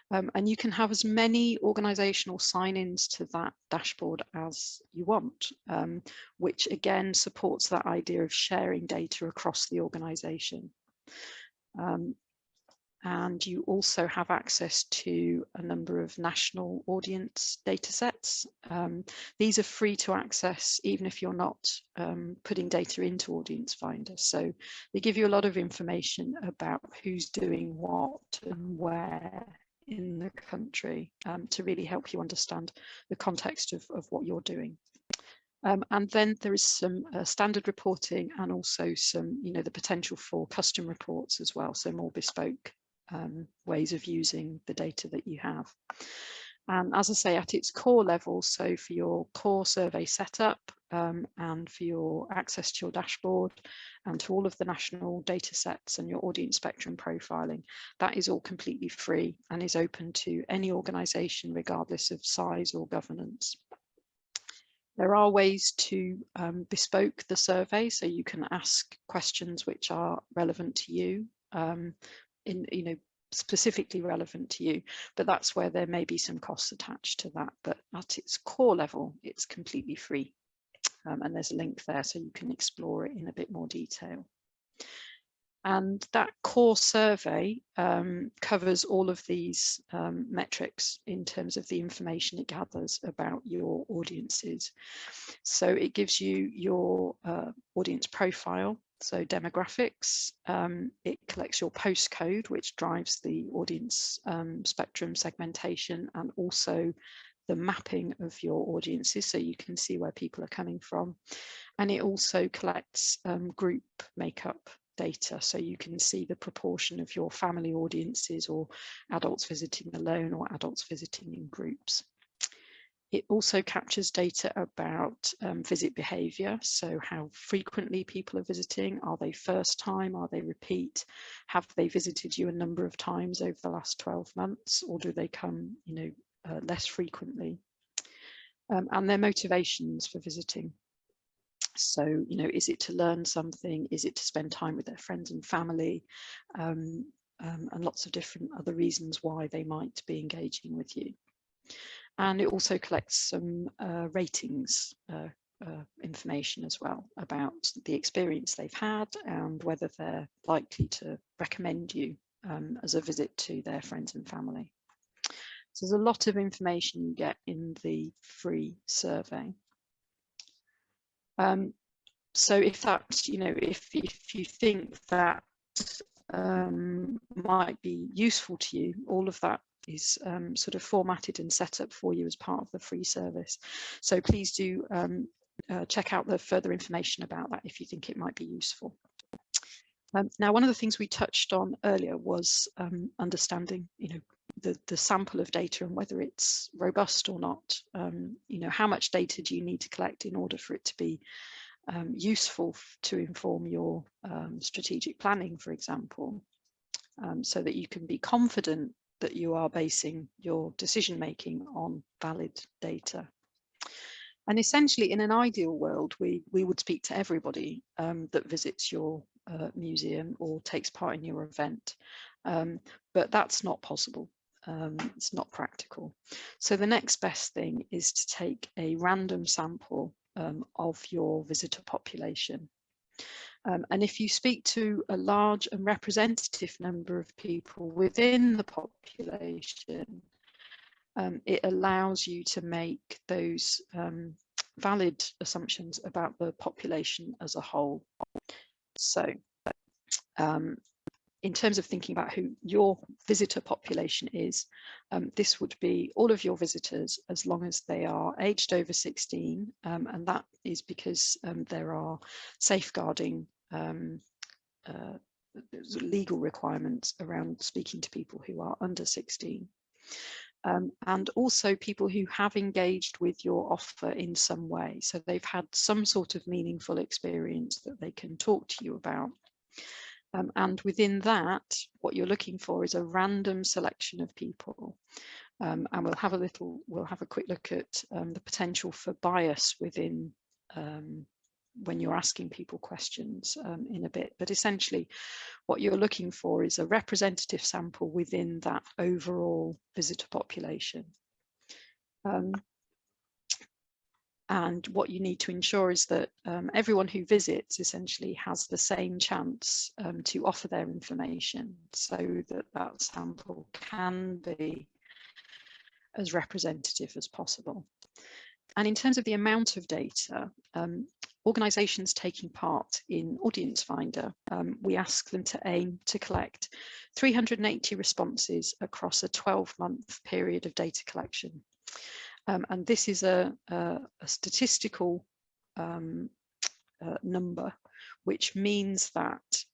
And you can have as many organisational sign-ins to that dashboard as you want, which again supports that idea of sharing data across the organisation. and you also have access to a number of national audience data sets. These are free to access even if you're not putting data into Audience Finder. So they give you a lot of information about who's doing what and where in the country to really help you understand the context of what you're doing. And then there is some standard reporting and also some, the potential for custom reports as well, so more bespoke ways of using the data that you have. And as I say, at its core level, so for your core survey setup and for your access to your dashboard and to all of the national data sets and your audience spectrum profiling, that is all completely free and is open to any organisation regardless of size or governance. There are ways to bespoke the survey, so you can ask questions which are relevant to you, specifically relevant to you, but that's where there may be some costs attached to that. But at its core level, it's completely free. And there's a link there so you can explore it in a bit more detail. And that core survey covers all of these metrics in terms of the information it gathers about your audiences. So it gives you your audience profile, so demographics. It collects your postcode, which drives the audience spectrum segmentation, and also the mapping of your audiences, so you can see where people are coming from. And it also collects group makeup data, so you can see the proportion of your family audiences, or adults visiting alone or adults visiting in groups. It also captures data about visit behaviour, so how frequently people are visiting. Are they first time? Are they repeat? Have they visited you a number of times over the last 12 months, or do they come, less frequently? And their motivations for visiting. So, is it to learn something? Is it to spend time with their friends and family? And lots of different other reasons why they might be engaging with you. And it also collects some ratings information as well about the experience they've had and whether they're likely to recommend you as a visit to their friends and family. So there's a lot of information you get in the free survey. So if that's, if you think that might be useful to you, all of that is sort of formatted and set up for you as part of the free service. So please do check out the further information about that if you think it might be useful. Now, one of the things we touched on earlier was understanding, the sample of data and whether it's robust or not. How much data do you need to collect in order for it to be useful to inform your strategic planning, for example, so that you can be confident that you are basing your decision making on valid data. And essentially, in an ideal world, we would speak to everybody that visits your museum or takes part in your event, but that's not possible. It's not practical. So the next best thing is to take a random sample of your visitor population. And if you speak to a large and representative number of people within the population, it allows you to make those valid assumptions about the population as a whole. So in terms of thinking about who your visitor population is, this would be all of your visitors as long as they are aged over 16, and that is because there are safeguarding legal requirements around speaking to people who are under 16. And also people who have engaged with your offer in some way. So they've had some sort of meaningful experience that they can talk to you about. And within that, what you're looking for is a random selection of people. And we'll have a quick look at the potential for bias within when you're asking people questions in a bit. But essentially, what you're looking for is a representative sample within that overall visitor population. And what you need to ensure is that everyone who visits essentially has the same chance to offer their information, so that that sample can be as representative as possible. And in terms of the amount of data, organisations taking part in Audience Finder, we ask them to aim to collect 380 responses across a 12-month period of data collection. And this is a statistical number, which means that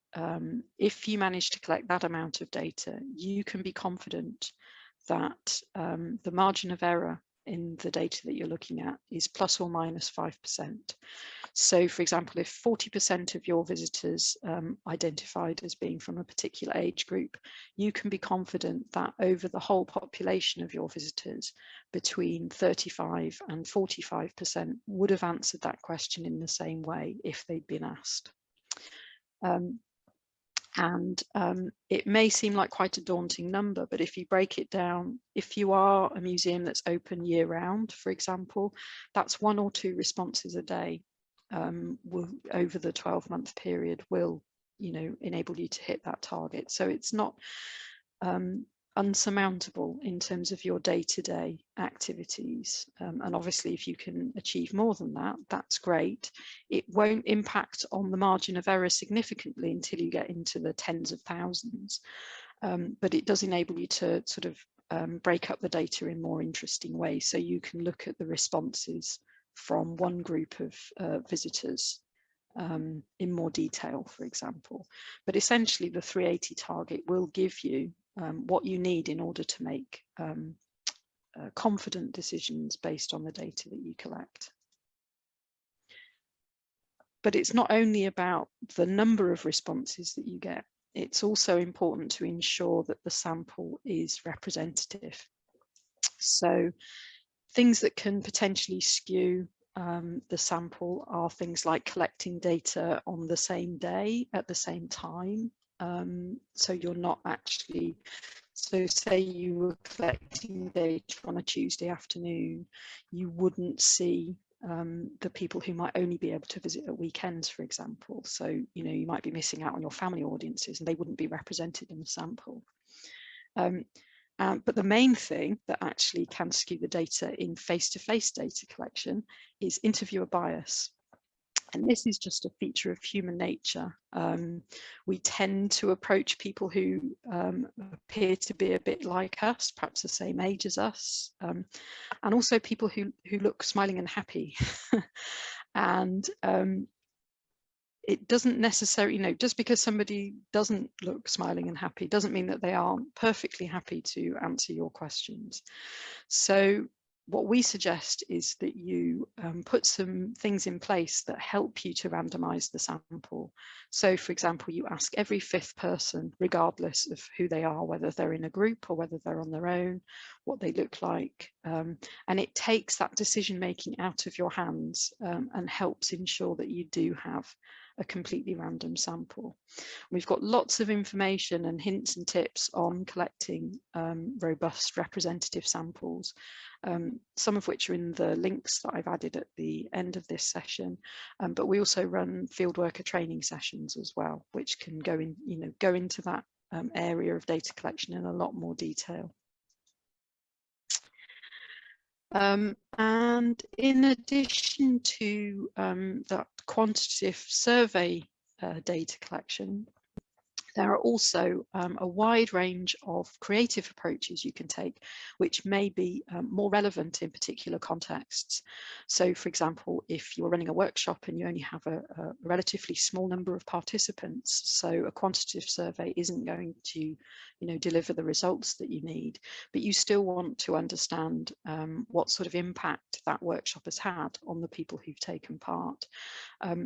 if you manage to collect that amount of data, you can be confident that the margin of error in the data that you're looking at is plus or minus 5%. So, for example, if 40% of your visitors identified as being from a particular age group, you can be confident that over the whole population of your visitors, between 35 and 45% would have answered that question in the same way if they'd been asked. It may seem like quite a daunting number, but if you break it down, if you are a museum that's open year round, for example, that's 1 or 2 responses a day over the 12-month period will, enable you to hit that target. So it's not unsurmountable in terms of your day-to-day activities. And obviously, if you can achieve more than that, that's great. It won't impact on the margin of error significantly until you get into the tens of thousands. But it does enable you to sort of break up the data in more interesting ways. So you can look at the responses from one group of visitors in more detail, for example. But essentially, the 380 target will give you what you need in order to make confident decisions based on the data that you collect. But it's not only about the number of responses that you get, it's also important to ensure that the sample is representative. So things that can potentially skew the sample are things like collecting data on the same day at the same time. So you're not actually, so say you were collecting data on a Tuesday afternoon, you wouldn't see the people who might only be able to visit at weekends, for example. So, you might be missing out on your family audiences and they wouldn't be represented in the sample. But the main thing that actually can skew the data in face-to-face data collection is interviewer bias. And this is just a feature of human nature. We tend to approach people who appear to be a bit like us, perhaps the same age as us, and also people who look smiling and happy. And it doesn't necessarily, just because somebody doesn't look smiling and happy doesn't mean that they aren't perfectly happy to answer your questions. So what we suggest is that you put some things in place that help you to randomize the sample. So, for example, you ask every 5th person, regardless of who they are, whether they're in a group or whether they're on their own, what they look like. And it takes that decision making out of your hands and helps ensure that you do have a completely random sample. We've got lots of information and hints and tips on collecting robust representative samples, some of which are in the links that I've added at the end of this session. But we also run fieldworker training sessions as well, which can go into that area of data collection in a lot more detail. And in addition to that quantitative survey data collection, there are also a wide range of creative approaches you can take, which may be more relevant in particular contexts. So, for example, if you're running a workshop and you only have a relatively small number of participants, so a quantitative survey isn't going to, deliver the results that you need, but you still want to understand what sort of impact that workshop has had on the people who've taken part.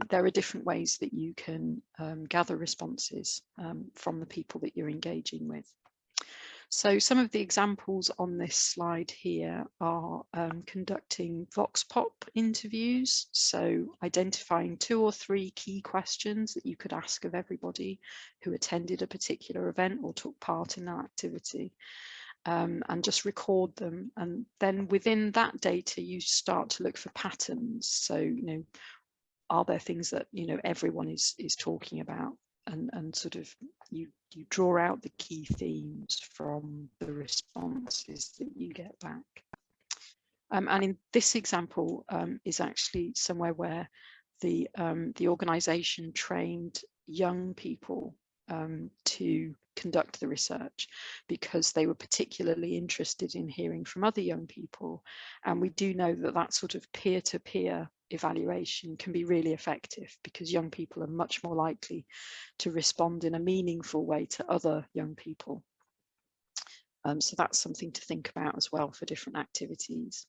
There are different ways that you can gather responses from the people that you're engaging with. So some of the examples on this slide here are conducting vox pop interviews, so identifying 2 or 3 key questions that you could ask of everybody who attended a particular event or took part in that activity. and just record them. And then within that data, you start to look for patterns. So, you know, are there things that, you know, everyone is talking about, and sort of you draw out the key themes from the responses that you get back. And in this example is actually somewhere where the organization trained young people to conduct the research, because they were particularly interested in hearing from other young people. And we do know that that sort of peer-to-peer evaluation can be really effective, because young people are much more likely to respond in a meaningful way to other young people. So that's something to think about as well for different activities.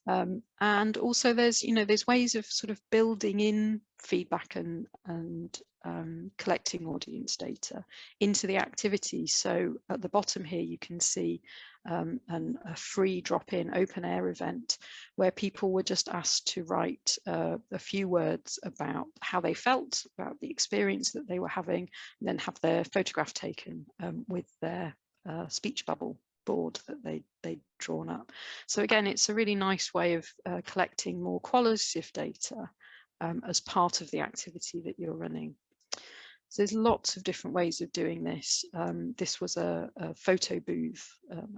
And also there's, you know, there's ways of sort of building in feedback and collecting audience data into the activity. So at the bottom here, you can see a free drop-in open air event where people were just asked to write a few words about how they felt about the experience that they were having, and then have their photograph taken with their speech bubble board that they'd drawn up. So again, it's a really nice way of collecting more qualitative data as part of the activity that you're running. So there's lots of different ways of doing this. This was a photo booth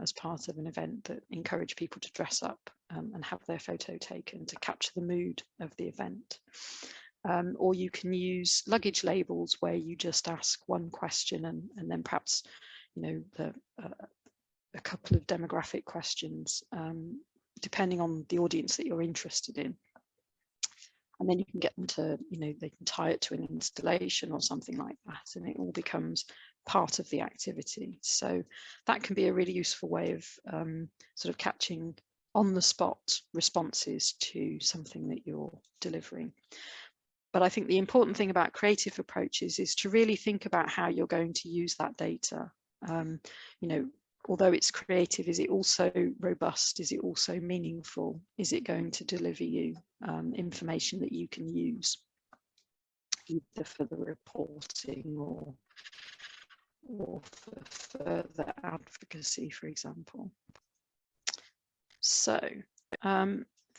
as part of an event that encouraged people to dress up and have their photo taken to capture the mood of the event. Or you can use luggage labels where you just ask one question and then perhaps, you know, a couple of demographic questions, depending on the audience that you're interested in. And then you can get them to, you know, they can tie it to an installation or something like that, and it all becomes part of the activity. So that can be a really useful way of sort of catching on the spot responses to something that you're delivering. But I think the important thing about creative approaches is to really think about how you're going to use that data. You know, although it's creative, is it also robust? Is it also meaningful? Is it going to deliver you information that you can use, either for the reporting or for further advocacy, for example? So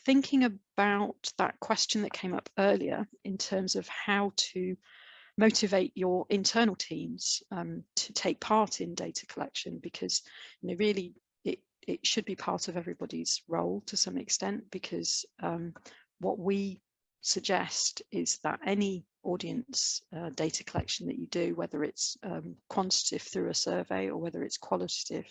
thinking about that question that came up earlier in terms of how to motivate your internal teams to take part in data collection, because, you know, really it should be part of everybody's role to some extent, because what we suggest is that any audience data collection that you do, whether it's quantitative through a survey or whether it's qualitative,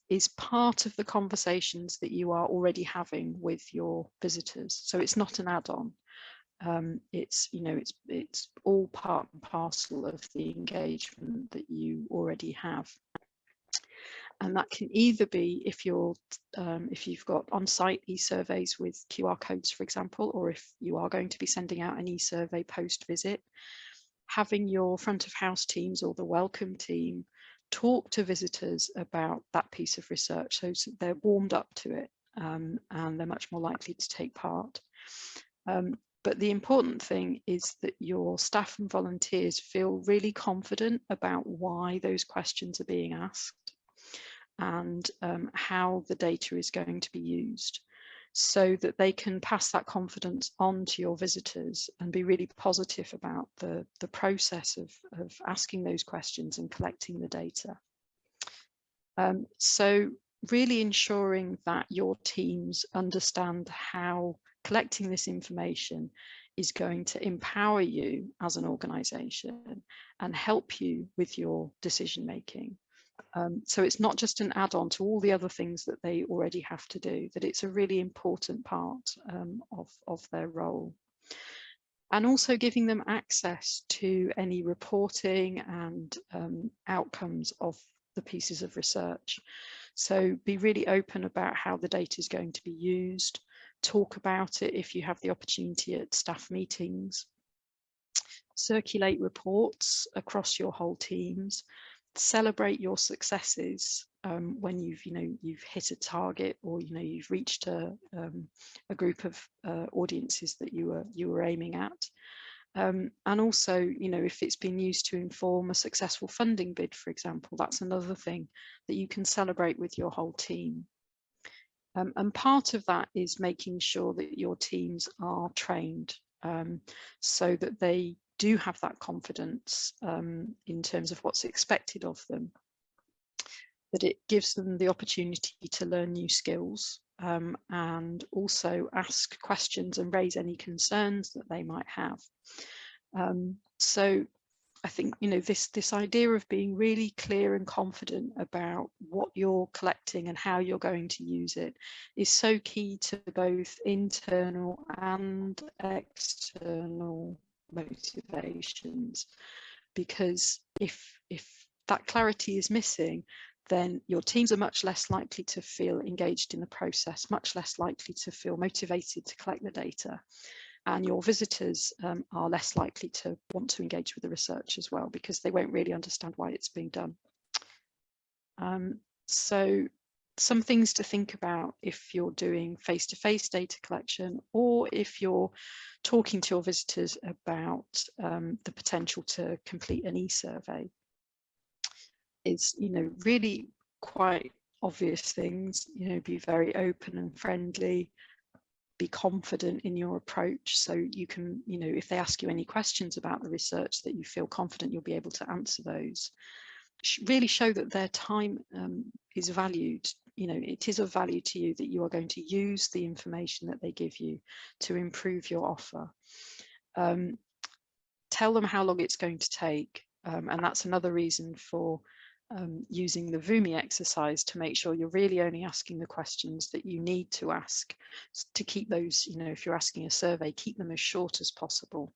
is part of the conversations that you are already having with your visitors. So it's not an add-on. It's, you know, it's all part and parcel of the engagement that you already have. And that can either be if you've got on-site e-surveys with QR codes, for example, or if you are going to be sending out an e-survey post-visit, having your front of house teams or the welcome team talk to visitors about that piece of research, so they're warmed up to it and they're much more likely to take part. But the important thing is that your staff and volunteers feel really confident about why those questions are being asked and how the data is going to be used, so that they can pass that confidence on to your visitors and be really positive about the process of asking those questions and collecting the data. So really ensuring that your teams understand how collecting this information is going to empower you as an organisation and help you with your decision making. So it's not just an add-on to all the other things that they already have to do, that it's a really important part of their role. And also giving them access to any reporting and outcomes of the pieces of research. So be really open about how the data is going to be used. Talk about it if you have the opportunity at staff meetings. Circulate reports across your whole teams. Celebrate your successes when you've hit a target, or you've reached a group of audiences that you were aiming at. And also, you know, if it's been used to inform a successful funding bid, for example, that's another thing that you can celebrate with your whole team. And part of that is making sure that your teams are trained so that they do have that confidence in terms of what's expected of them, that it gives them the opportunity to learn new skills and also ask questions and raise any concerns that they might have. So I think, you know, this idea of being really clear and confident about what you're collecting and how you're going to use it is so key to both internal and external motivations, because if that clarity is missing, then your teams are much less likely to feel engaged in the process, much less likely to feel motivated to collect the data. And your visitors are less likely to want to engage with the research as well, because they won't really understand why it's being done. So some things to think about if you're doing face-to-face data collection, or if you're talking to your visitors about the potential to complete an e-survey, is, you know, really quite obvious things. You know, be very open and friendly, be confident in your approach, so you can, you know, if they ask you any questions about the research, that you feel confident you'll be able to answer those. Really show that their time is valued. You know, it is of value to you, that you are going to use the information that they give you to improve your offer. Tell them how long it's going to take, and that's another reason for using the Voomi exercise, to make sure you're really only asking the questions that you need to ask, to keep those, you know, if you're asking a survey, keep them as short as possible.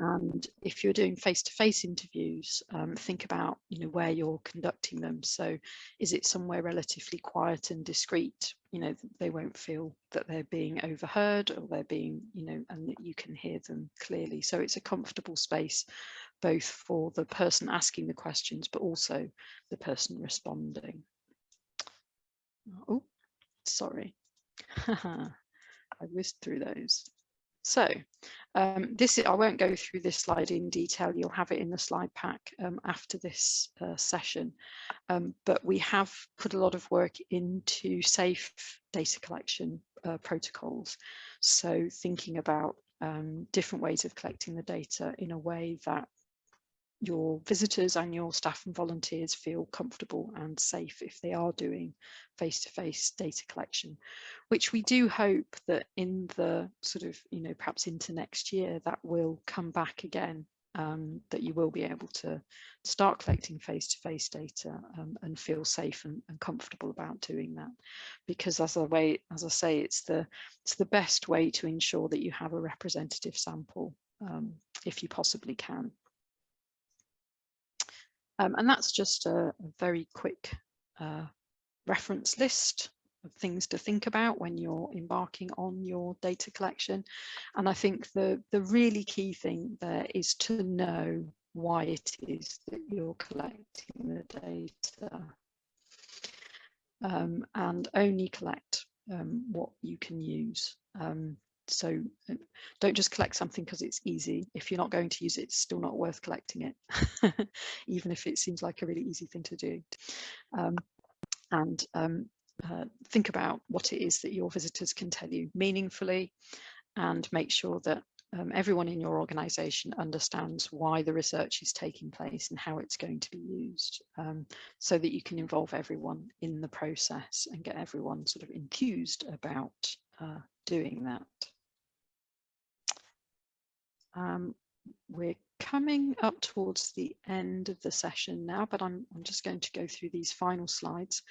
And if you're doing face-to-face interviews, think about, you know, where you're conducting them. So is it somewhere relatively quiet and discreet, you know, they won't feel that they're being overheard, or they're being, you know, and that you can hear them clearly. So it's a comfortable space, both for the person asking the questions, but also the person responding. Oh, sorry. I whizzed through those. So I won't go through this slide in detail. You'll have it in the slide pack after this session. But we have put a lot of work into safe data collection protocols. So thinking about different ways of collecting the data in a way that your visitors and your staff and volunteers feel comfortable and safe if they are doing face-to-face data collection, which we do hope that in the sort of, you know, perhaps into next year, that will come back again, that you will be able to start collecting face-to-face data and feel safe and comfortable about doing that, because as I say, it's the best way to ensure that you have a representative sample if you possibly can. And that's just a very quick reference list of things to think about when you're embarking on your data collection. And I think the really key thing there is to know why it is that you're collecting the data, and only collect what you can use. So don't just collect something because it's easy. If you're not going to use it, it's still not worth collecting it, even if it seems like a really easy thing to do. Think about what it is that your visitors can tell you meaningfully, and make sure that everyone in your organisation understands why the research is taking place and how it's going to be used, so that you can involve everyone in the process and get everyone sort of enthused about doing that. We're coming up towards the end of the session now, but I'm just going to go through these final slides.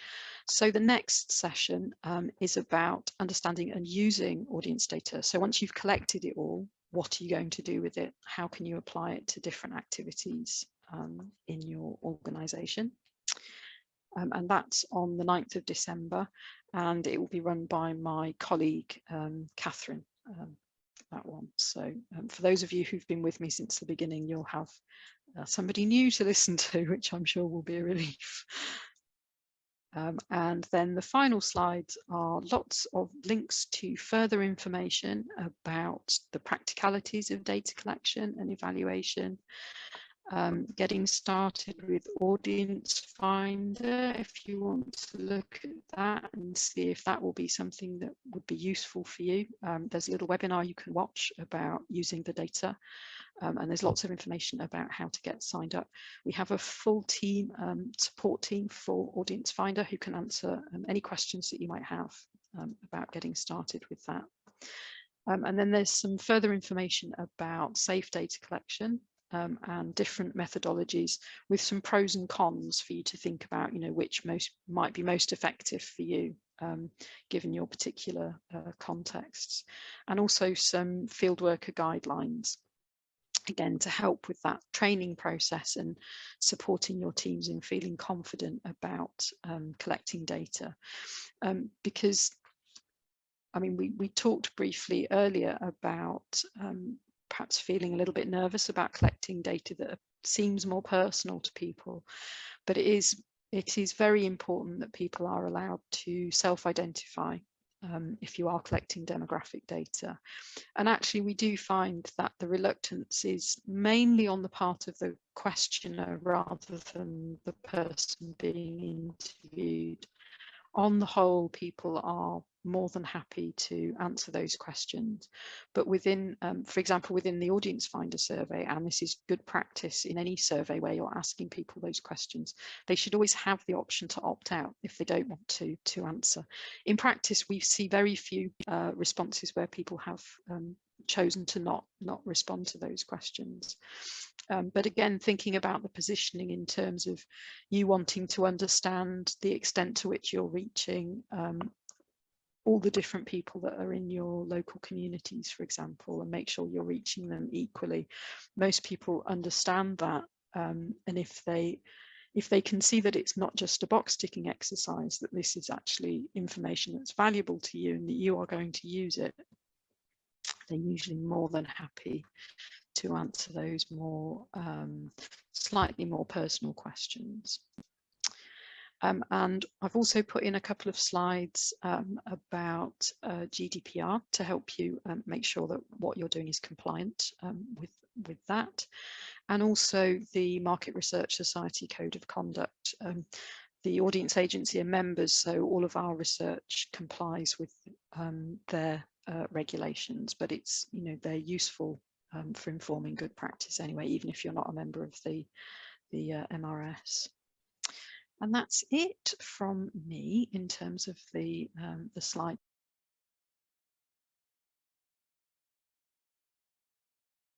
So the next session is about understanding and using audience data. So once you've collected it all, what are you going to do with it? How can you apply it to different activities in your organisation? And that's on the 9th of December, and it will be run by my colleague, Catherine. That one. So for those of you who've been with me since the beginning, you'll have somebody new to listen to, which I'm sure will be a relief. And then the final slides are lots of links to further information about the practicalities of data collection and evaluation, getting started with Audience Finder if you want to look at that and see if that will be something that would be useful for you. There's a little webinar you can watch about using the data, and there's lots of information about how to get signed up. We have a full team, support team for Audience Finder who can answer any questions that you might have about getting started with that. And then there's some further information about safe data collection and different methodologies with some pros and cons for you to think about, which might be most effective for you, given your particular contexts, and also some field worker guidelines, again, to help with that training process and supporting your teams in feeling confident about collecting data. Because, I mean, we talked briefly earlier about perhaps feeling a little bit nervous about collecting data that seems more personal to people, but it is very important that people are allowed to self-identify if you are collecting demographic data. And actually we do find that the reluctance is mainly on the part of the questioner rather than the person being interviewed. On the whole, people are more than happy to answer those questions. But within, for example, within the Audience Finder survey, and this is good practice in any survey where you're asking people those questions, they should always have the option to opt out if they don't want to answer. In practice, we see very few responses where people have chosen to not respond to those questions. But again, thinking about the positioning in terms of you wanting to understand the extent to which you're reaching all the different people that are in your local communities, for example, and make sure you're reaching them equally. Most people understand that, and if they can see that it's not just a box ticking exercise, that this is actually information that's valuable to you and that you are going to use it, they're usually more than happy to answer those more slightly more personal questions. And I've also put in a couple of slides about GDPR to help you make sure that what you're doing is compliant with that, and also the Market Research Society Code of Conduct. The audience agency are members, so all of our research complies with their regulations, but it's, they're useful for informing good practice anyway, even if you're not a member of the MRS. And that's it from me in terms of the slide